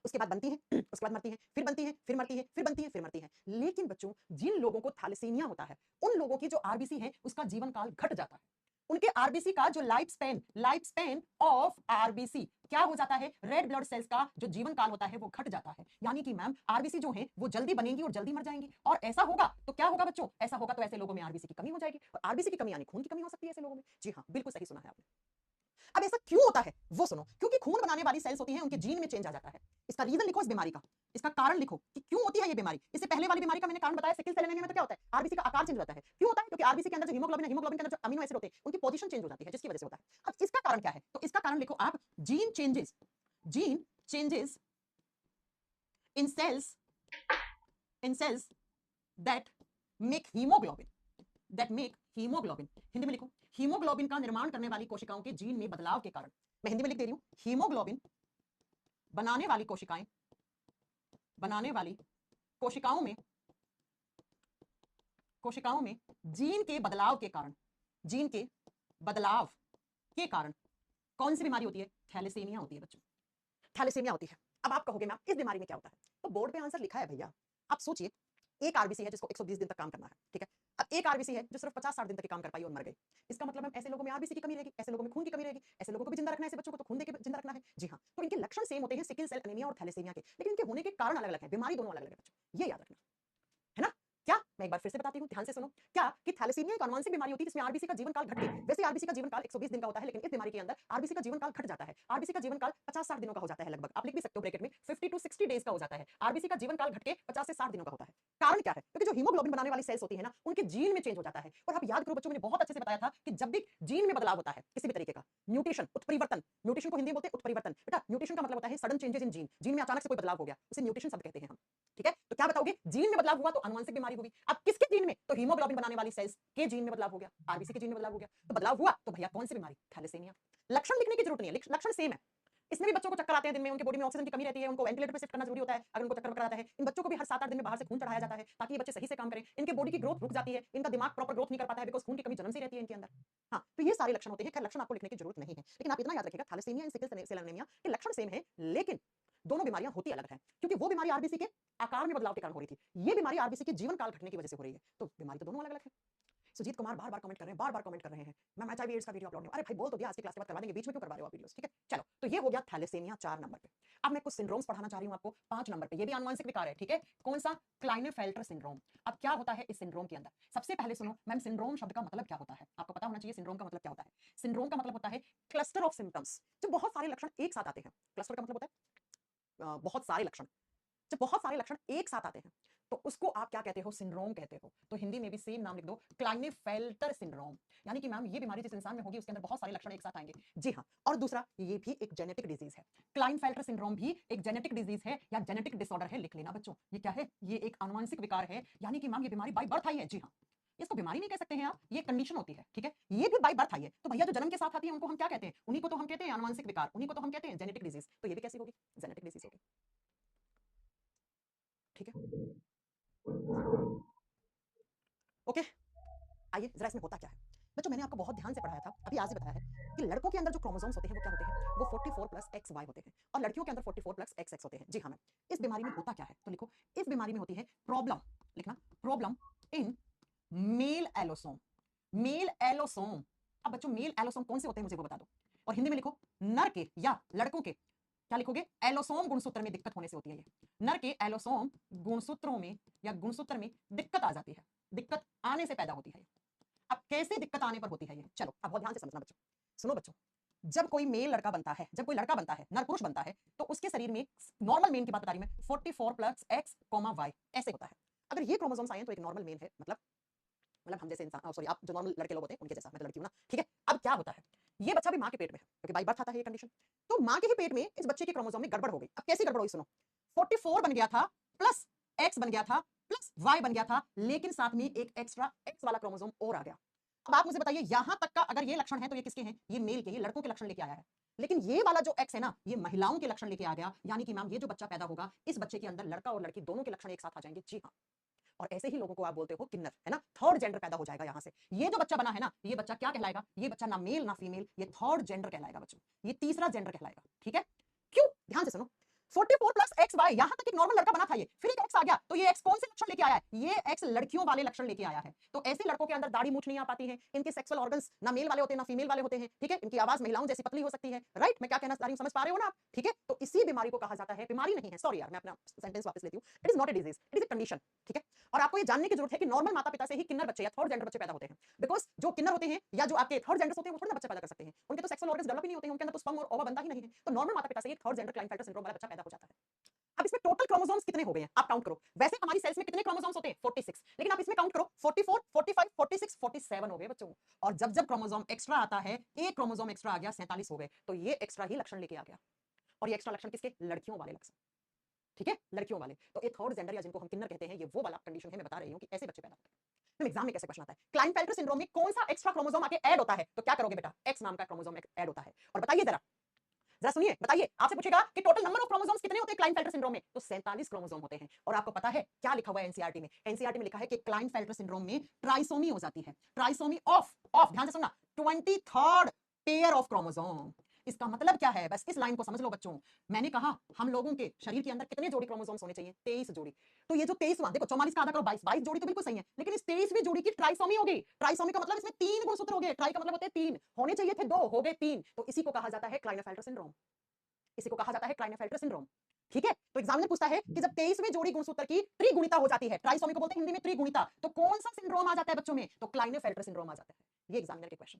उसके बाद बनती है, उसके बाद मरती है, फिर बनती है, फिर मरती है, फिर बनती है, फिर मरती है। लेकिन बच्चों जिन लोगों को थैलेसीमिया होता है, उन लोगों की जो आरबीसी है उसका जीवन काल घट जाता है, उनके आरबीसी का जो लाइफ स्पेन ऑफ आरबीसी क्या हो जाता है? रेड ब्लड सेल्स का जो जीवन काल होता है वो घट जाता है, यानी कि मैम आरबीसी जो है वो जल्दी बनेंगी और जल्दी मर जाएंगी। और ऐसा होगा तो क्या होगा बच्चों? ऐसा होगा तो ऐसे लोगों में आरबीसी की कमी हो जाएगी, और आरबीसी की कमी यानी खून की कमी हो सकती है ऐसे लोगों में। जी हाँ, बिल्कुल सही सुना है आपने। अब ऐसा क्यों होता है वो सुनो, क्योंकि खून बनाने वाली सेल्स होती हैं, उनके जीन में चेंज आ जाता है। इसका रीजन लिखो, इस बीमारी का, इसका कारण लिखो कि क्यों होती है ये बीमारी। इससे पहले वाली बीमारी का मैंने कारण बताया, सिकिल सेल एनीमिया में तो क्या होता है? आरबीसी का आकार चेंज होता है। क्यों होता है? क्योंकि आरबीसी के अंदर जो हीमोग्लोबिन है, हीमोग्लोबिन के अंदर जो अमीनो एसिड होते हैं, उनकी पोजीशन चेंज हो जाती है, जिसकी वजह से होता है। अब इसका कारण क्या है? तो इसका कारण लिखो आप, gene changes in cells that make haemoglobin, Hindi में लिखो, हीमोग्लोबिन का निर्माण करने वाली कोशिकाओं के जीन में बदलाव के कारण। मैं हिंदी में लिख दे रही हूं, हीमोग्लोबिन बनाने वाली कोशिकाओं में जीन के बदलाव के कारण कौन सी बीमारी होती है? थैलेसीमिया होती है बच्चों, थैलेसीमिया होती है। अब आप कहोगे मैम इस बीमारी में क्या होता है? तो बोर्ड पे आंसर लिखा है भैया, आप सोचिए, एक आरबीसी है जिसको 120 दिन तक काम करना है, ठीक है। अब एक आरबीसी है जो सिर्फ 50-60 दिन तक काम कर पाई और मर गई। इसका मतलब हम ऐसे लोगों में आरबीसी की कमी रहेगी, ऐसे लोगों में खून की कमी रहेगी, ऐसे लोगों को भी जिंदा रखना है, ऐसे बच्चों को तो खून देके जिंदा रखना है। जी हाँ, तो इनके लक्षण सेम होते हैं सिकल सेल एनीमिया और थैलेसीमिया के, लेकिन इनके होने के कारण अलग अलग हैं, बीमारी दोनों अलग अलग है बच्चों, ये याद रखना है ना। क्या, मैं एक बार फिर से बताती हूँ, ध्यान से सुनो। क्या कि थैलेसीमिया एक आनुवंशिक बीमारी होती है जिसमें आरबीसी का जीवन काल घट के, वैसे आरबीसी का जीवन काल 120 दिन का होता है, लेकिन इस बीमारी के अंदर आरबीसी का जीवन काल घट जाता है। आरबीसी का जीवन काल 50-60 दिनों का हो जाता है लगभग, आप लिख भी सकते हो ब्रैकेट में 50 to 60 डेज का हो जाता है। आरबीसी का जीवन काल घट के 50 से 60 दिनों का होता है। कारण क्या है? क्योंकि जो हीमोग्लोबिन बनाने वाली सेल्स होती है ना, उनके जीन में चेंज हो जाता है। और आप याद करो बच्चों, मैंने बहुत अच्छे से बताया था कि जब भी जीन में बदलाव होता है किसी भी तरीके का, म्यूटेशन, उत्परिवर्तन, म्यूटेशन को हिंदी में बोलते हैं उत्परिवर्तन। बेटा म्यूटेशन का मतलब होता है sudden changes in gene, gene में अचानक से कोई बदलाव हो गया, उसे म्यूटेशन शब्द कहते हैं हम, ठीक है। तो क्या बताओगे, जीन में बदलाव हुआ तो आनुवंशिक बीमारी होगी। अब किसके जीन में? तो हीमोग्लोबिन बनाने वाली सेल्स के जीन में बदलाव हो गया, आरबीसी के जीन में बदलाव हो गया। तो बदलाव हुआ तो भैया कौन सी बीमारी? थैलेसीमिया। लक्षण लिखने की जरूरत नहीं है, लक्षण सेम है। इसमें भी बच्चों को चक्कर आते हैं दिन में, उनके बॉडी में ऑक्सीजन की कमी रहती है, उनको वेंटिलेटर पे शिफ्ट करना जरूरी होता है अगर उनको चक्कर आता है। इन बच्चों को भी हर 7-8 दिन में बाहर से खून चढ़ाया जाता है ताकि ये बच्चे सही से काम करें। इनके बॉडी की ग्रोथ रुक जाती है, इनका दिमाग प्रॉपर ग्रोथ नहीं कर पाता है बिकॉज खून की कमी जन्म से रहती है इनके अंदर। हाँ, तो ये सारे लक्षण होते हैं। खैर लक्षण आपको लिखने की जरूरत नहीं है, लेकिन आप इतना याद रखिएगा thalassaemia and sickle cell anaemia के लक्षण सेम है, लेकिन दोनों बीमारियां होती अलग हैं, क्योंकि वो बीमारी आरबीसी के आकार में बदलाव के कारण हो रही थी, ये बीमारी आरबीसी के जीवन काल घटने की वजह से हो रही है। तो बीमारी तो दोनों अलग अलग है। सुजीत कुमार बार बार कमेंट कर रहे हैं, बार बार कमेंट कर रहे हैं, मैम एचआईवी एड्स का वीडियो अपलोड नहीं। अरे भाई बोल तो दिया, आज की क्लास के बाद करवा देंगे, बीच में क्यों करवा रहे हो आप वीडियोस, ठीक है। चलो, तो ये हो गया थैलेसीमिया 4 नंबर पे। अब मैं कुछ सिंड्रोम्स पढ़ाना चाह रही हूं आपको 5 नंबर पे, ये भी आनुवंशिक विकार है, ठीक है। कौन सा? क्लाइनेफेल्टर सिंड्रोम। अब क्या होता है इस सिंड्रोम के अंदर? सबसे पहले सुनो मैम, सिंड्रोम शब्द का मतलब क्या होता है आपको पता होना चाहिए। सिंड्रोम का मतलब क्या होता है? सिंड्रोम का मतलब होता है क्लस्टर ऑफ सिम्टम्स, जब बहुत सारे लक्षण एक साथ आते हैं। क्लस्टर का मतलब होता है बहुत सारे लक्षण, जब बहुत सारे लक्षण एक साथ आते हैं तो उसको आप क्या कहते हो? सिंड्रोम कहते हो। तो हिंदी में भी सेम नाम लिख दो, क्लाइनेफेल्टर सिंड्रोम। यानी कि मैम ये बीमारी जिस इंसान में होगी उसके अंदर बहुत सारे लक्षण एक साथ आएंगे। जी हाँ, और दूसरा ये भी एक जेनेटिक डिजीज है। क्लाइनेफेल्टर सिंड्रोम भी एक जेनेटिक डिजीज है या जेनेटिक डिसऑर्डर है, लिख लेना बच्चों। ये क्या है? ये एक आनुवंशिक विकार है, यानी कि मैम ये बीमारी बाय बर्थ आई है। जी हाँ, इसको बीमारी नहीं कह सकते हैं आप, ये कंडीशन होती है, ठीक है। ये भी बाय बर्थ आई है, तो भैया जो जन्म के साथ आती है उनको हम क्या कहते हैं? उन्हीं को तो हम कहते हैं आनुवंशिक विकार, उन्हीं को तो हम कहते हैं जेनेटिक डिजीज। तो ये भी कैसी होगी? जेनेटिक डिजीज होगी, ठीक है। ओके, आइए जरा इसमें होता क्या है बच्चों। मैंने आपको बहुत ध्यान से पढ़ाया था, अभी आज ही बताया है कि लड़कों के अंदर जो क्रोमोसोम्स होते हैं वो क्या होते हैं? वो 44 प्लस XY होते हैं, और लड़कियों के अंदर 44 प्लस XX होते हैं। जी हाँ मैम, इस बीमारी में होता क्या है तो लिखो, इस बीमारी में होती है प्रॉब्लम, लिखना problem in male allosome. Male allosome. अब बच्चों मेल एलोसोम कौन से होते हैं मुझे वो बता दो, और हिंदी में लिखो नर के या लड़कों के, क्या लिखोगे? एलोसोम गुणसूत्र में दिक्कत होने से होती है ये। नर के एलोसोम गुणसूत्रों में या गुणसूत्र में दिक्कत आ जाती है, दिक्कत आने से पैदा होती है। अब कैसे दिक्कत आने पर होती है ये? चलो अब बहुत ध्यान से समझना बच्चों। सुनो बच्चों, जब कोई मेल लड़का बनता है, जब कोई लड़का बनता है, नर पुरुष बनता है, तो उसके शरीर में नॉर्मल मेन की बात बता रही हूं मैं, 44 प्लस X, Y ऐसे होता है। अगर ये क्रोमोसोम्स आए तो एक नॉर्मल मेल है, मतलब हम जैसे इंसान, सॉरी आप जो नॉर्मल लड़के लोग होते हैं उनके जैसा, मैं तो लड़की हूं ना, ठीक है। अब क्या होता है, ये बच्चा भी मां के पेट में है क्योंकि बाय बर्थ आता है ये कंडीशन, तो मां के ही पेट में इस बच्चे के क्रोमोसोम में गड़बड़ हो गई। अब कैसी गड़बड़ हुई सुनो, 44 बन गया था प्लस X बन गया था प्लस Y बन गया था, लेकिन साथ में एक एक्स्ट्रा X वाला क्रोमोसोम और आ गया। अब आप मुझे बताइए, यहां तक का अगर ये लक्षण है तो ये किसके हैं? ये मेल के, ये लड़कों के लक्षण लेके आया है। लेकिन ये वाला जो X है ना, ये महिलाओं के लक्षण लेके आ गया, यानी कि मैम ये जो बच्चा पैदा होगा इस बच्चे के अंदर लड़का और लड़की दोनों के लक्षण एक साथ आ जाएंगे। जी हाँ, और ऐसे ही लोगों को आप बोलते हो किन्नर, है ना। थर्ड जेंडर पैदा हो जाएगा यहां से। ये जो बच्चा बना है ना, ये बच्चा क्या कहलाएगा? ये बच्चा ना मेल ना फीमेल, ये थर्ड जेंडर कहलाएगा बच्चों, ये तीसरा जेंडर कहलाएगा, ठीक है। क्यों? ध्यान से सुनो, 44 प्लस XY, यहां तक एक नॉर्मल लड़का बना था ये, फिर एक X आ गया, तो ये X कौन से लक्षण लेके आया है? ये X लड़कियों वाले लक्षण लेके आया है। तो ऐसे लड़कों के अंदर दाढ़ी मूछ नहीं आ पाती है, इनके सेक्सुअल ऑर्गन्स ना मेल वाले होते हैं ना फीमेल वाले होते हैं, ठीक है। इनकी आवाज महिलाओं जैसी पतली हो सकती है, राइट। मैं क्या कहना चाह रही हूं समझ पा रहे हो ना आप, ठीक है। तो इसी बीमारी को कहा जाता है, बीमारी नहीं है, सॉरी यार मैं अपना सेंटेंस वापस लेती हूं, it is not a disease, it is a condition, ठीक है। और आपको ये जानने की जरूरत है कि नॉर्मल माता पिता से ही किन्नर बच्चे या थर्ड जेंडर बच्चे पैदा होते हैं, बिकॉज जो किन्नर होते हैं या जो आपके थर्ड जेंडर होते हैं वो थोड़ा ना बच्चा पैदा कर सकते हैं, उनके तो सेक्सुअल ऑर्गन्स डेवलप ही नहीं होते हैं, उनके अंदर तो स्पर्म और ओवा बनता ही नहीं है। तो नॉर्मल माता पिता से एक थर्ड जेंडर क्लाइनेफेल्टर सिंड्रोम वाला बच्चा पैदा हो जाता है। अब इसमें टोटल क्रोमोसोम्स कितने हो गए हैं आप काउंट करो। वैसे हमारी सेल्स में कितने क्रोमोसोम्स होते हैं? 46, लेकिन आप इसमें काउंट करो 44, 45, 46, 47 हो गए बच्चों। और जब जब क्रोमोसोम एक्स्ट्रा आता है, एक क्रोमोसोम एक्स्ट्रा आ गया, 47 हो गए, तो ये एक्स्ट्रा ही लक्षण लेके आ गया। और ये एक्स्ट्रा लक्षण किसके? लड़कियों वाले लक्षण, ठीक है, लड़कियों वाले। तो ये थर्ड जेंडर या जिनको हम किन्नर कहते हैं, ये वो वाला कंडीशन है। मैं बता रही हूं कि ऐसे बच्चे पैदा होते हैं। एग्जाम में कैसे क्वेश्चन आता है, क्लाइनेफेल्टर सिंड्रोम में कौन सा एक्स्ट्रा क्रोमोसोम आके ऐड होता है? तो क्या करोगे बेटा, एक्स नाम का क्रोमोसोम ऐड होता है। और बताइए जरा, जरा सुनिए, बताइए, आपसे पूछेगा कि टोटल नंबर ऑफ क्रोमोसोम्स कितने होते हैं क्लाइनेफेल्टर सिंड्रोम में? तो 47 क्रोमोसोम होते हैं। और आपको पता है क्या लिखा हुआ है एनसीईआरटी में? एनसीईआरटी में लिखा है कि क्लाइनेफेल्टर सिंड्रोम में ट्राइसोमी हो जाती है, ट्राइसोमी ऑफ ध्यान से सुनना, 23rd पेयर ऑफ क्रोमोसोम। इसका मतलब क्या है? बस इस लाइन को समझ लो बच्चों। मैंने कहा हम लोगों के शरीर के अंदर कितने जोड़ी क्रोमोसोम्स होने चाहिए? 23 जोड़ी। तो ये जो 23वां, देखो 44 का आधा करो 22 जोड़ी तो बिल्कुल सही है, लेकिन इस 23वीं जोड़ी की ट्राइसोमी हो गई। ट्राइसोमी का मतलब इसमें 3 गुणसूत्र हो गए, ट्राई का मतलब होते हैं 3, होने चाहिए थे 2, हो गए 3, तो इसी को कहा जाता है क्लाइनेफेल्टर सिंड्रोम। इसी को कहा जाता है क्लाइनेफेल्टर सिंड्रोम। ठीक है, तो एग्जामिनर पूछता है कि जब 23वें जोड़ी गुणसूत्र की त्रिगुणिता हो जाती है, ट्राइसोमी को बोलते हैं हिंदी में त्रिगुणिता, तो कौन सा सिंड्रोम आ जाता है बच्चों में? तो क्लाइनेफेल्टर सिंड्रोम आ जाता है। ये एग्जामिनर के क्वेश्चन।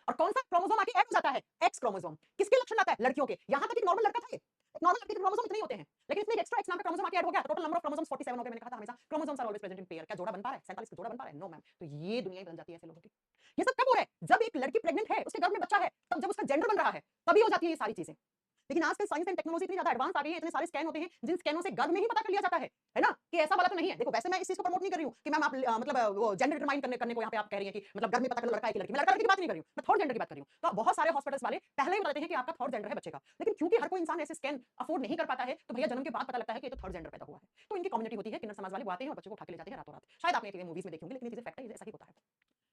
और कौन सा क्रोमोसोम आके ऐड हो जाता है? X chromosome. किसके लक्षण लाता है? लड़कियों के। यहां तक एक नॉर्मल लड़का था, एक नॉर्मल लड़के के क्रोमोसोम इतने ही होते हैं, लेकिन इसमें एक एक्स्ट्रा एक्स नाम का क्रोमोसोम आके ऐड हो गया, तो टोटल नंबर ऑफ क्रोमोसोम्स 47 हो गए। मैंने कहा था हमेशा chromosomes are always present in pair. क्या जोड़ा बन पा रहा है? 47 का जोड़ा बन पा रहा है? No ma'am. तो ये दुनिया ही बदल जाती है ऐसे लोगों की। ये सब कब हो रहा है? जब एक लड़की प्रेग्नेंट है, उसके गर्भ में बच्चा है, तब जब उसका जेंडर बन रहा है, तभी हो जाती है ये सारी चीजें। लेकिन आजकल साइंस एंड टेक्नोलॉजी इतनी ज्यादा एडवांस आ गई है, इतने सारे स्कैन होते हैं जिन स्कैनों से गर्भ में ही पता कर लिया जाता है ना, कि ऐसा वाला तो नहीं है। देखो वैसे मैं इस चीज को प्रमोट नहीं कर रही हूँ कि मैम आप मतलब वो जेंडर डिटरमाइन करने को यहाँ पे आप कह रही हैं कि मतलब गर्भ में पता कर लड़का है कि लड़की। मैं लड़का लड़की की बात नहीं कर रही हूँ, मैं थर्ड जेंडर की बात कर रही हूँ। तो बहुत सारे हॉस्पिटल्स वाले पहले ही बताते हैं कि आपका थर्ड जेंडर है बच्चे का, लेकिन क्योंकि हर कोई इंसान ऐसे स्कैन अफोर्ड नहीं कर पाता है, तो भैया जन्म के बाद पता लगता है कि ये तो थर्ड जेंडर पैदा हुआ है। तो इनकी कम्युनिटी होती है, किन्नर समाज वाले वो आते हैं और बच्चे को उठा के ले जाते हैं रातों रात। शायद आपने मूवीज में देखी होंगी, लेकिन ये चीजें फैक्ट है, ऐसा ही होता है।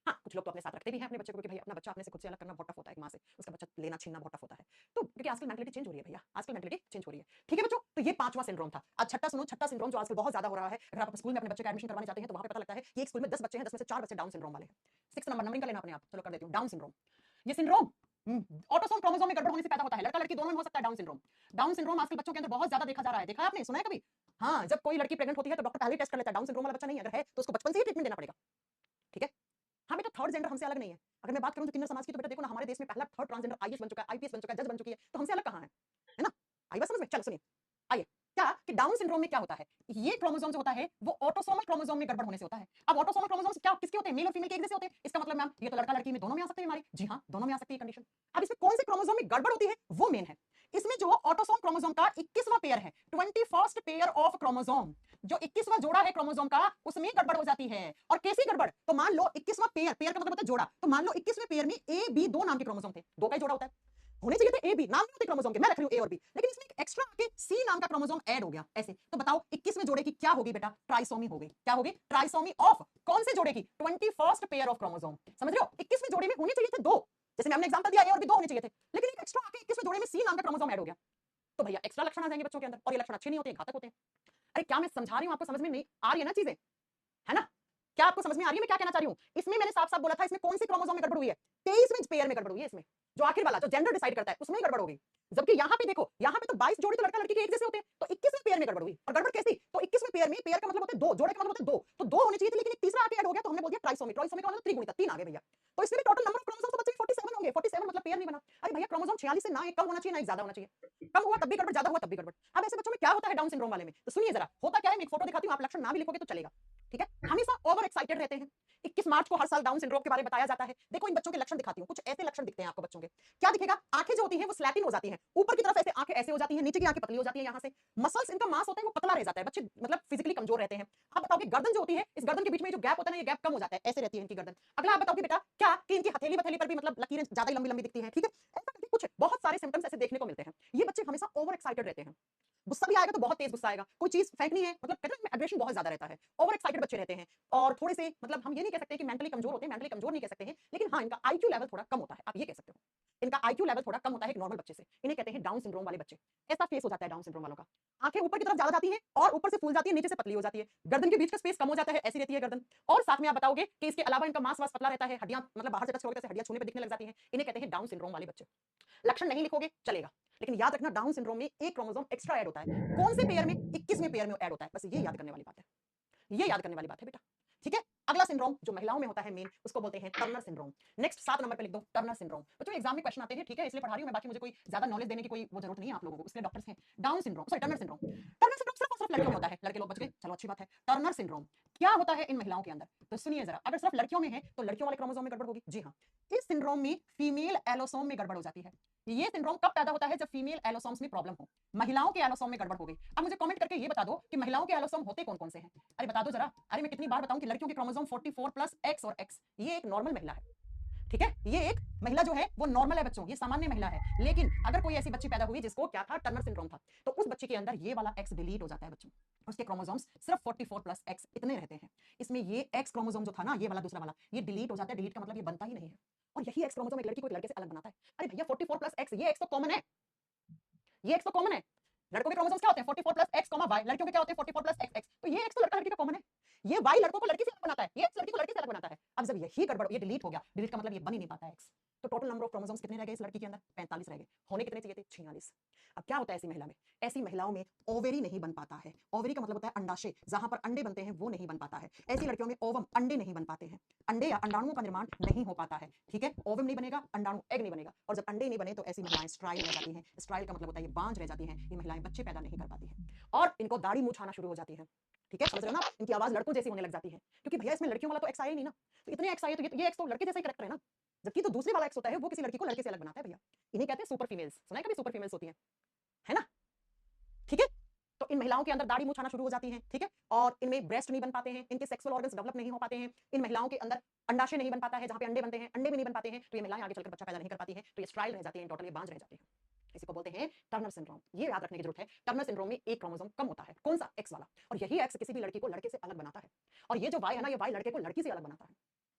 हाँ, कुछ लोग तो अपने साथ रखते भी हैं अपने बच्चे को, क्योंकि भाई अपना बच्चा अपने से खुद से अलग करना बहुत टफ होता है, एक माँ से उसका बच्चा लेना छीनना बहुत टफ होता है। तो क्योंकि आजकल मेंटलिटी चेंज हो रही है भैया, आजकल मेंटलिटी चेंज हो रही है। ठीक है बच्चों, तो ये पांचवा सिंड्रोम था। अब छठा सुनो, छठा सिंड्रोम जो आजकल बहुत ज्यादा हो रहा है। अगर आप स्कूल में अपने बच्चे का एडमिशन करवाने जाते हैं तो वहां पे पता लगता है कि एक स्कूल में 10 बच्चे हैं, 10 में से 4 बच्चे डाउन सिंड्रोम वाले हैं। 6 नंबर नंबरिंग का लेना अपने आप, चलो कर देती हूँ। डाउन सिंड्रोम, ये सिंड्रोम ऑटोसोम क्रोमोसोम में गड़बड़ होने से पैदा होता है। लड़का लड़की दोनों में हो सकता है डाउन सिंड्रोम। डाउन सिंड्रोम आजकल बच्चों के अंदर बहुत ज्यादा देखा जा रहा है। देखा है आपने, सुना है कभी? हाँ, जब कोई लड़की प्रेग्नेंट होती है तो डॉक्टर पहले टेस्ट कर लेता है, डाउन सिंड्रोम वाला बच्चा नहीं है, अगर है तो उसको बचपन से ही ट्रीटमेंट देना पड़ेगा। ठीक है, हाँ बेटा, थर्ड जेंडर हमसे अलग नहीं है। अगर मैं बात करूं जो किन्नर समाज की, तो बेटा देखो ना, हमारे देश में पहला थर्ड ट्रांसजेंडर आईएएस बन चुका है, आईपीएस बन चुका है, जज बन चुकी है, तो हमसे अलग कहां है ना? आई बात समझ में? चलो सुनिए, आइए। क्या कि डाउन सिंड्रोम में क्या होता है, ये क्रोमोसोम जो होता है वो ऑटोसोमल क्रोमोसोम में गड़बड़ होने से होता है। अब ऑटोसोमल क्रोमोसोम क्या किसके होते हैं? मेल और फीमेल के एक जैसे होते हैं। इसका मतलब मैम ये तो लड़का लड़की में दोनों में आ सकते हैं हमारी। जी हाँ, दोनों में आ सकती है कंडीशन। अब इसमें कौन से क्रोमोसोम में गड़बड़ होती है वो मेन है। इसमें जो ऑटोसोम क्रोमोसोम का 21वां पेयर है, 21st पेयर ऑफ क्रोमोसोम, जो 21वां जोड़ा है क्रोमोसोम का, उसमें गड़बड़ हो जाती है। और कैसी गड़बड़? तो मान लो 21वां पेयर, पेयर का मतलब होता है जोड़ा, तो मान लो 21वें पेयर में ए बी दो नाम के क्रोमोसोम थे, दो का ही जोड़ा होता है, होने चाहिए थे ए बी, नाम नहीं होते क्रोमोसोम के, मैं रख रही हूं ए और बी, लेकिन इसमें एक्स्ट्रा आके सी नाम का क्रोमोसोम ऐड हो गया ऐसे। तो बताओ 21वें जोड़े की क्या होगी बेटा? ट्राइसोमी हो गई। क्या होगी? ट्राइसोमी ऑफ कौन से जोड़े की? 21st pair of chromosome. समझ रहे हो? 21वें जोड़े में होने चाहिए थे दो, जैसे मैंने एग्जांपल दिया ए और बी दो होने चाहिए थे, लेकिन एक एक्स्ट्रा आके 21वें जोड़े में सी नाम का क्रोमोसोम ऐड हो गया। तो भैया एक्स्ट्रा लक्षण आ जाएंगे बच्चों के अंदर, और ये लक्षण अच्छे नहीं होते, घातक होते हैं। अरे क्या मैं समझा रही हूं, आपको समझ में नहीं आ रही है ना चीजें, है ना? क्या आपको समझ में आ रही है मैं क्या कहना चाह रही हूं? इसमें मैंने साफ साफ बोला था, इसमें कौन सी क्रोमोसोम में गड़बड़ हुई है? 23वें पेयर में गड़बड़ हुई है। इसमें जो आखिर वाला जो जेंडर डिसाइड करता है उसमें गड़बड़ हो गई। जबकि यहाँ पे देखो, यहाँ पे तो 22 जोड़ी तो लड़का लड़की के एक जैसे होते हैं, तो 21वें पेयर में गड़बड़ हुई। और गड़बड़ कैसी? तो 21वें पेयर में, पेयर का मतलब होता है दो, जोड़े का मतलब होता है दो, तो दो होने चाहिए थे, लेकिन एक तीसरा आके ऐड हो गया, तो हमने बोल दिया ट्राइसोमी। ट्राइसोमी का मतलब त्रिगुणिता, तीन आ गए भैया। तो इसमें टोटल नंबर ऑफ क्रोमोसोम्स तो बच्चे 47 होंगे। 47 मतलब पेयर नहीं बना। अरे भैया क्रोमोसोम 46 से ना एक कम होना चाहिए ना एक ज्यादा होना चाहिए। कम हुआ तब भी गड़बड़, ज्यादा हुआ तब भी गड़बड़। अब ऐसे बच्चों में क्या होता है डाउन सिंड्रोम वाले में? तो सुनिए जरा, होता क्या है, मैं एक फोटो दिखाती हूं, आप लक्षण ना भी लिखोगे तो चलेगा। ठीक है, हमेशा ओवर एक्साइटेड रहते हैं। 21 मार्च को हर साल डाउन सिंड्रोम के बारे में बताया जाता है। देखो इन बच्चों के लक्षण दिखाती हूँ, कुछ ऐसे लक्षण दिखते हैं आपको बच्चों के। क्या दिखेगा? आंखें जो होती हैं वो स्लैटिन हो जाती हैं, ऊपर की तरफ ऐसे आंखें ऐसे हो जाती हैं, नीचे की आंखें पतली हो जाती हैं यहाँ से। मसल्स इनका मास होता है वो पतला रह जाता है, बच्चे मतलब फिजिकली कमजोर रहते हैं। आप बताओगे गर्दन जो होती है, इस गर्दन के बीच में जो गैप होता है ना, ये गैप कम हो जाता है, ऐसे रहती है इनकी गर्दन। अगला आप बताओगे बेटा क्या कि इनकी हथेली बथेली पर भी मतलब लकीरें ज्यादा लंबी लंबी दिखती हैं। ठीक है, ऐसा करके कुछ बहुत सारे सिम्टम्स ऐसे देखने को मिलते हैं। ये बच्चे हमेशा ओवर एक्साइटेड रहते हैं। गुस्सा भी आएगा तो बहुत तेज गुस्सा आएगा, कोई चीज फेंकनी है मतलब कहते हैं एग्रेशन बहुत ज्यादा रहता है। ओवर एक्साइटेड बच्चे रहते हैं, और थोड़े से मतलब हम ये नहीं कह सकते कि मेंटली कमजोर होते हैं, मेंटली कमजोर नहीं कह सकते हैं, लेकिन हाँ इनका आईक्यू लेवल थोड़ा कम होता है, आप ये कह सकते हो। इनका आईक्यू लेवल थोड़ा कम होता है एक नॉर्मल बच्चे से। इन्हें कहते हैं डाउन सिंड्रोम वाले बच्चे। ऐसा फेस हो जाता है डाउन सिंड्रोम वालों का। आंखें ऊपर की तरफ ज्यादा जाती है, और ऊपर से फूल जाती है, नीचे से पतली हो जाती है। गर्दन के बीच का स्पेस कम हो जाता है, ऐसी रहती है गर्दन। और साथ में आप बताओगे कि इसके अलावा इनका मांस वास पतला रहता है, हड्डियां मतलब बाहर से टच करोगे तो हड्डियां छूने पे दिखने लग जाती हैं। इन्हें कहते हैं डाउन सिंड्रोम वाले बच्चे। लक्षण नहीं लिखोगे चलेगा, लेकिन याद रखना डाउन सिंड्रोम में एक क्रोमोसोम एक्स्ट्रा ऐड होता है। कौन से पेयर में? 21वें पेयर में ऐड होता है। बस ये याद करने वाली बात है, ये याद करने वाली बात है बेटा। ठीक है, अगला सिंड्रोम जो महिलाओं में होता है मेन, उसको बोलते हैं टर्नर सिंड्रोम। नेक्स्ट 7 नंबर पे लिख दो टर्नर सिंड्रोम। बच्चों एग्जाम में क्वेश्चन आते हैं, ठीक है, इसलिए पढ़ा रही हूं मैं, बाकी मुझे कोई ज्यादा नॉलेज देने की कोई वो जरूरत नहीं है आप लोगों को, इसलिए डॉक्टर्स हैं। Down syndrome sorry Turner syndrome. Turner syndrome सिर्फ और सिर्फ लड़कियों में होता है, लड़के लोग बच गए, चलो अच्छी बात है। टर्नर सिंड्रोम क्या होता है इन महिलाओं के अंदर? तो सुनिए जरा, अगर सिर्फ लड़कियों में है तो लड़कियों वाले क्रोमोसोम में गड़बड़ होगी। जी हाँ, इस सिंड्रोम में फीमेल एलोसोम में गड़बड़ हो जाती है। ये सिंड्रोम कब पैदा होता है? जब फीमेल एलोसोम्स में प्रॉब्लम हो। महिलाओं के एलोसोम में गड़बड़ हो गई। अब मुझे कमेंट करके ये बता दो कि महिलाओं के एलोसोम होते कौन कौन से हैं? अरे बता दो जरा। अरे मैं कितनी बार बताऊं कि लड़कियों के क्रोमोसोम 44 प्लस एक्स और एक्स, ये एक नॉर्मल महिला है। ठीक है, ये एक महिला जो है वो नॉर्मल है बच्चों, ये सामान्य महिला है। लेकिन अगर कोई ऐसी बच्ची पैदा हुई जिसको क्या था, टर्नर सिंड्रोम था, तो उस बच्ची के अंदर ये वाला एक्स डिलीट हो जाता है बच्चों। उसके क्रोमोसोम्स सिर्फ 44 प्लस एक्स इतने रहते हैं। इसमें ये एक्स क्रोमोसोम जो था ना, ये वाला दूसरा वाला, ये डिलीट हो जाता है। डिलीट का मतलब ये बनता ही नहीं है, और यही एक्स क्रोमोसोम एक लड़की को एक लड़के से अलग बनाता है। अरे भैया 44 प्लस एक्स, ये एक्स तो कॉमन है, ये एक्स तो कॉमन है। लड़कों के क्रोमोसोम्स क्या होते हैं? 44 प्लस एक्स वाई। लड़कियों के क्या होते हैं? 44 प्लस एक्स एक्स। तो ये एक्स तो लड़का लड़की का कॉमन है, ये वाई लड़कों को लड़की से अलग बनाता है, ये एक्स लड़की को लड़के से अलग बनाता है। अब जब यही गड़बड़, ये डिलीट हो गया, डिलीट का मतलब ये बन ही नहीं पाता है एक्स। तो टोटल नंबर ऑफ क्रोमोसोम्स कितने रह गए इस लड़की के अंदर? 45 रह गए। होने कितने चाहिए थे? 46। अब क्या होता है ऐसी महिला में? ऐसी महिलाओं में ओवेरी नहीं बन पाता है। ओवेरी का मतलब होता है अंडाशय, जहां पर अंडे बनते हैं वो नहीं बन पाता है। ऐसी लड़कियों में ओवम, अंडे नहीं बन पाते हैं। अंडे या अंडाणुओं का निर्माण नहीं हो पाता है। ठीक है, ओवम नहीं बनेगा, अंडाणु एग नहीं बनेगा, और जब अंडे नहीं बने तो ऐसी महिलाएं स्ट्राइल रह जाती हैं। स्ट्राइल का मतलब होता है ये बांझ रह जाती हैं, ये महिलाएं बच्चे पैदा नहीं कर पाती हैं और इनको दाढ़ी मुंह छाना शुरू हो जाती है। ठीक है, समझ रहे हो ना? इनकी आवाज लड़कों जैसी होने लग जाती है, क्योंकि भैया इसमें लड़कियों वाला तो एक्स आया ही नहीं ना। तो इतने एक्स आए तो ये एक्स तो लड़के जैसा ही करेक्टर है ना, जबकि तो दूसरे वाला एक्स होता है वो किसी लड़की को लड़के से अलग बनाता है भैया। इन्हें कहते हैं सुपर फीमेल्स। सुना है कभी सुपर फीमेल्स होती है ना? ठीक है, तो इन महिलाओं के अंदर दाढ़ी मुंह छाना शुरू हो जाती है। ठीक है, और इनमें ब्रेस्ट नहीं बन पाते हैं, इनके सेक्सुअल ऑर्गन्स डेवलप नहीं हो पाते हैं, इन महिलाओं के अंदर अंडाशय नहीं बन पाता है, जहां पे अंडे बनते हैं अंडे भी नहीं बन पाते हैं, तो ये महिलाएं आगे चलकर बच्चा पैदा नहीं कर पाती है, तो ये स्ट्राइल रह जाती है, टोटली बांझ रह जाती है। इसी को बोलते हैं टर्नर सिंड्रोम। ये याद रखने की जरूरत है, टर्नर सिंड्रोम में एक क्रोमोसोम कम होता है। कौन सा? एक्स वाला। और यही एक्स किसी भी लड़की को लड़के से अलग बनाता है, और ये जो वाई है ना, ये वाई लड़के को लड़की से अलग बनाता है।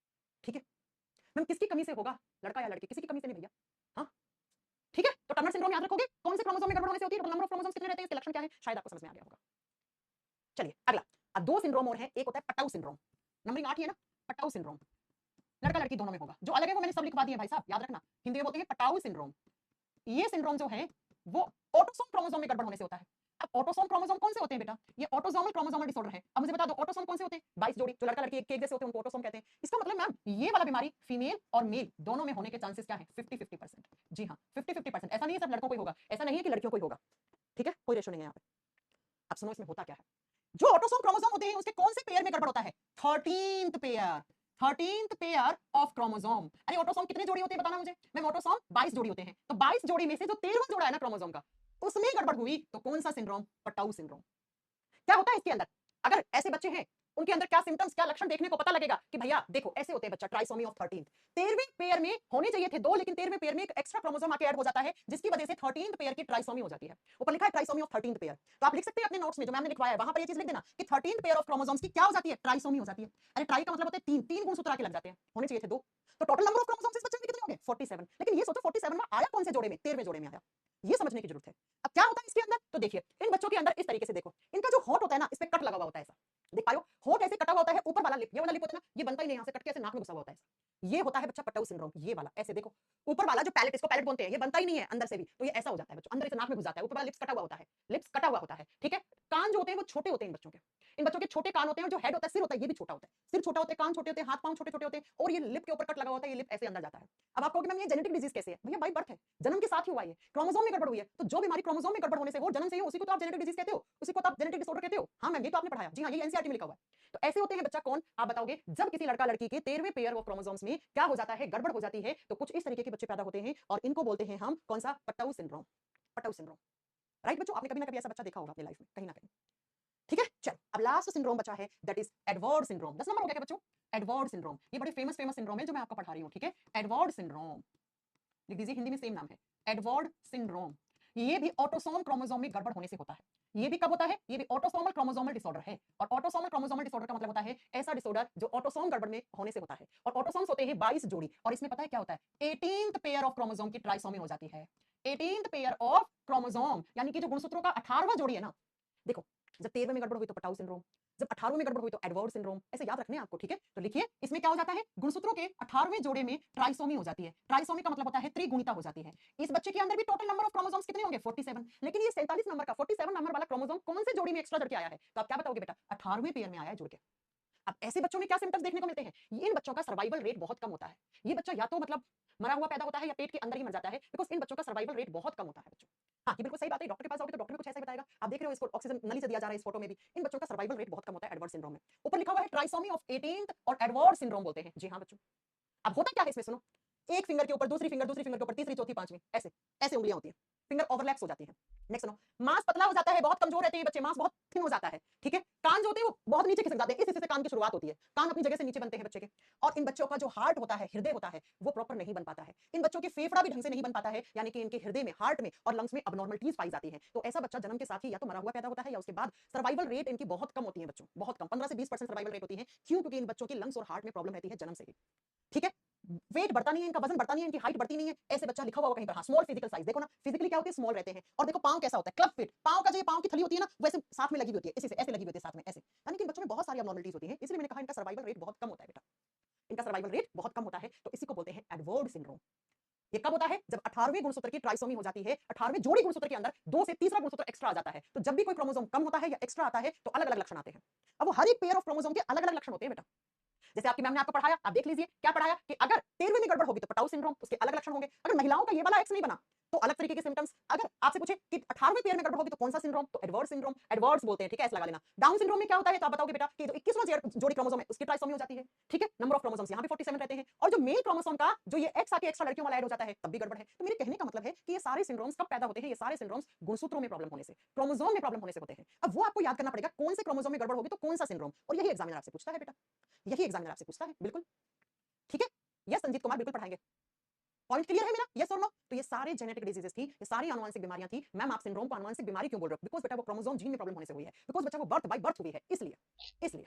ठीक है मैम, किसकी कमी से होगा? लड़का या लड़की? किसी की कमी से नहीं भैया। हाँ, ठीक है, तो टर्नर सिंड्रोम याद रखोगे, कौन से क्रोमोसोम में गड़बड़ होने से होती है, नंबर ऑफ क्रोमोसोम्स कितने रहते हैं, इसके लक्षण क्या है, शायद आपको समझ में आ गया होगा। चलिए अगला, अब दो सिंड्रोम और है, एक होता है पटाऊ सिंड्रोम। नंबरिंग 8 ही है ना, पटाऊ सिंड्रोम। लड़का लड़की दोनों में होगा, जो अलग है वो मैंने सब लिखवा दिए भाई साहब, याद रखना। हिंदी में बोलते हैं पटाऊ सिंड्रोम। ये सिंड्रोम जो है वो ऑटोसोम क्रोमोसोम में गड़बड़ होने से होता है। अब ऑटोसोम क्रोमोसोम कौन से होते हैं बेटा? ये ऑटोसोमल क्रोमोसोमल डिसऑर्डर है। अब मुझे बता दो ऑटोसोम कौन से होते हैं? 22 जोड़ी, जो लड़का लड़की एक जैसे होते हैं उनको ऑटोसोम कहते हैं। इसका मतलब मैम ये वाला बीमारी फीमेल और मेल दोनों में होने के चांसेस क्या है? 50-50%। जी हाँ, 50-50%। ऐसा नहीं है सब लड़कों को ही होगा, ऐसा नहीं है कि लड़कियों को ही होगा। ठीक है, कोई रेशो नहीं है यहाँ पे। अब सुनो इसमें होता क्या है। जो ऑटोसोम क्रोमोसोम होते हैं उसके कौन से पेयर में गड़बड़ होता है? 13th pair. 13th pair of chromosome. अरे ऑटोसोम कितने जोड़ी होते हैं बताना मुझे? मैं ऑटोसोम 22 जोड़ी होते हैं, तो 22 जोड़ी में से जो 13वां जोड़ा है ना क्रोमोसोम का, उसमें गड़बड़ हुई तो कौन सा सिंड्रोम? Patau syndrome. क्या होता है इसके अंदर? अगर ऐसे बच्चे हैं, उनके अंदर क्या सिम्टम्स, क्या लक्षण देखने को पता लगेगा कि भैया देखो ऐसे होते हैं बच्चा, ट्राइसोमी ऑफ 13th। 13वें पेयर में होने चाहिए थे दो, लेकिन 13वें पेयर में एक एक्स्ट्रा क्रोमोसोम आके ऐड हो जाता है, जिसकी वजह से 13th पेयर की ट्राइसोमी हो जाती है। ऊपर लिखा है ट्राइसोमी ऑफ 13th पेयर, तो आप लिख सकते हैं अपने नोट्स में जो मैम ने लिखवाया है, वहां पर ये चीज लिख देना कि 13th पेयर ऑफ क्रोमोसोम्स की क्या हो जाती है? ट्राइसोमी हो जाती है। अरे ट्राई का मतलब होता है तीन, तीन गुणसूत्र आके लग जाते हैं, होने चाहिए थे दो। तो टोटल नंबर ऑफ क्रोमोसोम्स इस बच्चे में कितने होंगे? 47। लेकिन ये सोचो 47 में आया कौन से जोड़े में? 13वें जोड़े में आया। ये समझने की जरूरत है। अब क्या होता है इसके अंदर, तो देखिए इन बच्चों के अंदर इस तरीके से देखो, इनका जो होंठ होता है ना, इस पे कट लगा हुआ होता है, ऐसा देख पायो, होंठ ऐसे कटा हुआ होता है, ऊपर वाला लिप, ये वाला लिप होता है ना, ये बनता ही नहीं, यहां से कट के ऐसे नाक में घुसा हुआ होता है। ये होता है बच्चा पटाऊ सिंड्रोम, ये वाला ऐसे देखो, ऊपर वाला जो पैलेट, इसको पैलेट बोलते हैं, ये बनता ही नहीं है अंदर से भी, तो ये ऐसा हो जाता है बच्चों, अंदर से नाक में घुस जाता है, ऊपर वाला लिप्स कटा हुआ होता है, लिप्स कटा हुआ होता है। ठीक है, कान जो होते हैं वो छोटे होते हैं इन बच्चों के, इन बच्चों के छोटे कान होते हैं, और जो हेड होता है, सिर होता है, ये भी छोटा होता है, सिर छोटा होता है, कान छोटे होते हैं, हाथ पांव छोटे छोटे होते हैं, और ये लिप के ऊपर कट लगा होता है, ये लिप ऐसे अंदर जाता है। अब आप कहोगे मैम ये जेनेटिक डिजीज कैसे है? भैया बाय बर्थ है, जन्म के साथ ही हुआ है, क्रोमोसोम में गड़बड़ हुई है, तो जो बीमारी क्रोमोसोम में गड़बड़ होने से हो, जन्म से ही हो, उसी को तो आप जेनेटिक डिजीज कहते हो, उसी को तो आप जेनेटिक डिसऑर्डर कहते हो। हाँ मैम, ये तो आपने पढ़ाया, जी हाँ, ये एनसीईआरटी में लिखा हुआ है। तो ऐसे होते हैं बच्चा कौन, आप बताओगे? जब किसी लड़का लड़की के 13वें पेयर ऑफ क्रोमोसोम्स में क्या हो जाता है, गड़बड़ हो जाती है, तो कुछ इस तरीके के बच्चे पैदा होते हैं, और इनको बोलते हैं हम कौन सा? Patau syndrome. Patau syndrome, right बच्चों? आपने कभी ना कभी ऐसा बच्चा देखा होगा अपनी लाइफ में कहीं ना कहीं। ठीक है, चलो अब लास्ट सिंड्रोम बचा है, that is Edward syndrome. 10 number हो गया क्या बच्चों? एडवर्ड सिंड्रोम, ये बड़े फेमस फेमस सिंड्रोम है जो मैं आपको पढ़ा रही हूँ। ठीक है, एडवर्ड सिंड्रोम लिख दीजिए, हिंदी में सेम नाम है, एडवर्ड सिंड्रोम। ये भी ऑटोसोम क्रोमोसोम में गड़बड़ होने से होता है। ये भी कब होता है? ये भी ऑटोसोमल क्रोमोसोमल डिसऑर्डर है, और ऑटोसोमल क्रोमोसोमल डिसऑर्डर का मतलब होता है ऐसा डिसऑर्डर जो ऑटोसोम गड़बड़ में होने से होता है। और ऑटोसोम्स होते हैं 22 जोड़ी, और इसमें पता है क्या होता है? 18th पेयर ऑफ क्रोमोसोम की ट्राइसोमी हो जाती है। 18th पेयर ऑफ क्रोमोसोम, यानी कि जो गुणसूत्रों का 18वां जोड़ी है ना, देखो जब 13वें में गड़बड़ हुई तो पटाऊ सिंड्रोम, जब 18वें में गड़बड़ हुई तो एडवर्ड सिंड्रोम, ऐसे याद रखने हैं आपको। ठीक है, तो लिखिए इसमें क्या हो जाता है, गुणसूत्रों के 18वें जोड़े में ट्राइसोमी हो जाती है। ट्राइसोमी का मतलब होता है त्रिगुणिता हो जाती है। इस बच्चे के अंदर भी टोटल नंबर ऑफ क्रोमोसोम्स कितने होंगे? 47। लेकिन ये 47 नंबर का 47 नंबर वाला क्रोमोसोम कौन से जोड़ी में एक्स्ट्रा जुड़ के आया है? तो आप क्या बताओगे बेटा? 18वें पेयर में आया है जुड़ के। अब ऐसे बच्चों में क्या सिम्टम्स देखने को मिलते हैं? इन बच्चों का सर्वाइवल रेट बहुत कम होता है। ये बच्चा या तो मतलब मरा हुआ पैदा होता है, या पेट के अंदर ही मर जाता है, बिकॉज इन बच्चों का सर्वाइवल रेट बहुत कम होता है बच्चों। हाँ, ये बिल्कुल सही बात है, डॉक्टर के पास जाओगे तो डॉक्टर भी कुछ ऐसा ही बताएगा। आप देख रहे हो इसको ऑक्सीजन नली से दिया जा रहा है, इस फोटो में भी इन बच्चों का सर्वाइवल रेट बहुत कम होता है एडवर्ड सिंड्रोम में। ऊपर लिखा हुआ है ट्राइसोमी ऑफ 18th और एडवर्ड सिंड्रोम बोलते हैं। जी हाँ बच्चों, अब होता क्या है इसमें सुनो, एक फिंगर के ऊपर दूसरी फिंगर, दूसरी फिंगर के ऊपर तीसरी, चौथी, पांचवी, ऐसे ऐसे उंगलियां होती हैं, फिंगर ओवरलैप्स हो जाती हैं। नेक्स्ट सुनो, मांस पतला हो जाता है, बहुत कमजोर रहते हैं बच्चे, मांस बहुत थिन हो जाता है। ठीक है, कान जो होते हैं वो बहुत नीचे खिसक जाते हैं, इस हिस्से से कान की शुरुआत होती है, कान अपनी जगह से नीचे बनते हैं बच्चे के। और इन बच्चों का जो हार्ट होता है, हृदय होता है, वो प्रॉपर नहीं बन पाता है। इन बच्चों के फेफड़ा भी ढंग से नहीं बन पाता है, यानी कि इनके हृदय में, हार्ट में और लंग्स में अबनॉर्मलिटीज पाई जाती है। तो ऐसा बच्चा जन्म के साथ ही या तो मरा हुआ पैदा होता है, या उसके बाद सर्वाइवल रेट इनकी बहुत कम होती है बच्चों, बहुत कम, 15 से 20% सर्वाइवल रेट होती है। क्यों? क्योंकि इन बच्चों की लंग्स और हार्ट में प्रॉब्लम रहती है जन्म से ही। ठीक है, वेट बढ़ता नहीं है, इनका वजन बढ़ता नहीं है, इनकी हाइट बढ़ती नहीं है। ऐसे बच्चा लिखा हुआ कहीं पर, हाँ स्मॉल फिजिकल साइज, देखो ना फिजिकली क्या होती है, स्मॉल रहते हैं। और देखो पांव कैसा होता है, क्लब फिट, पांव का जो पांव की थली होती है ना, वैसे साथ में लगी होती है, इसी से ऐसे लगी होती है साथ में ऐसे, यानी कि इन बच्चों में बहुत सारी अबनॉर्मलिटीज होती है। इसलिए मैंने कहा इनका सर्वाइवल रेट बहुत कम होता है बेटा, इनका सर्वाइवल रेट बहुत कम होता है। तो इसी को बोलते हैं एडवर्ड सिंड्रोम। ये कब होता है? जब 18वें गुणसूत्र की ट्राइसोमी हो जाती है, 18वें जोड़ी गुणसूत्र के अंदर 2 से तीसरा गुणसूत्र एक्स्ट्रा आ जाता है। तो जब भी कोई क्रोमोसोम कम होता है या एक्स्ट्रा आता है, तो अलग-अलग लक्षण आते हैं। अब वो हर एक पेयर ऑफ क्रोमोसोम के अलग-अलग लक्षण होते हैं बेटा। जैसे आपकी मैम ने आपको पढ़ाया, आप देख लीजिए क्या पढ़ाया कि अगर 13वें में गड़बड़ होगी तो पटाउ सिंड्रोम, उसके अलग लक्षण होंगे। अगर महिलाओं का ये वाला एक्स नहीं बना तो अलग तरीके के सिम्टम्स। अगर आपसे पूछे कि 18वें पेयर में गड़बड़ होगी तो कौन सा सिंड्रोम, तो एडवर्ड सिंड्रोम, एडवर्ड्स बोलते हैं, ठीक है, ऐसे लगा लेना। डाउन सिंड्रोम में क्या होता है तो आप बताओगे बेटा कि जो 21वां जोड़ी क्रोमोसोम है उसकी ट्राइसोमी हो जाती है, ठीक है, नंबर ऑफ क्रोमोसोम्स यहाँ पे 47 रहते हैं, और जो मेल क्रोमोसोम का जो ये एक्स आके एक्स्ट्रा लड़कियों वाला ऐड हो जाता है तब भी गड़बड़ है। तो मेरे कहने का मतलब है कि ये सारे सिंड्रोम्स कब पैदा होते हैं? ये सारे सिंड्रोम्स गुणसूत्रों में प्रॉब्लम होने से, क्रोमोसोम में प्रॉब्लम होने से होते हैं। अब वो आपको याद करना पड़ेगा कौन से क्रोमोसोम में गड़बड़ होगी तो कौन सा सिंड्रोम, और यही एग्जामिनर आपसे पूछता है बेटा, यही एग्जामिनर आपसे पूछता है, बिल्कुल, ठीक है। यस संजीत कुमार बिल्कुल पढ़ाएंगे। पॉइंट क्लियर है मेरा? यस और नो? तो ये सारे जेनेटिक डिजीजेस थी, ये सारी आनुवंशिक बीमारियां थी। मैम आप सिंड्रोम को आनुवंशिक बीमारी क्यों बोल रहे हो? बिकॉज बेटा वो क्रोमोसोम जीन में प्रॉब्लम होने से हुई है, बिकॉज बच्चा वो बर्थ बाय बर्थ हुई है, इसलिए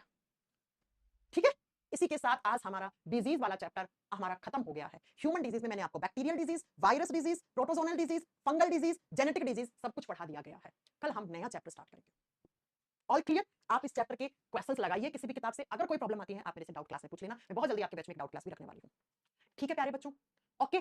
ठीक है। इसी के साथ आज हमारा डिजीज वाला चैप्टर हमारा खत्म हो गया है। ह्यूमन डिजीज में मैंने आपको bacterial disease, virus disease, प्रोटोजोनल disease, fungal disease, genetic disease सब कुछ पढ़ा दिया गया है। कल हम नया चैप्टर स्टार्ट करेंगे। All clear? आप इस चैप्टर के क्वेश्चंस लगाइए किसी भी किताब से। अगर कोई प्रॉब्लम आती है आप मेरे से डाउट क्लास में पूछ लेना। मैं बहुत जल्दी आपके बैच में एक डाउट क्लास भी रखने वाली हूँ। ठीक है प्यारे बच्चों, ओके।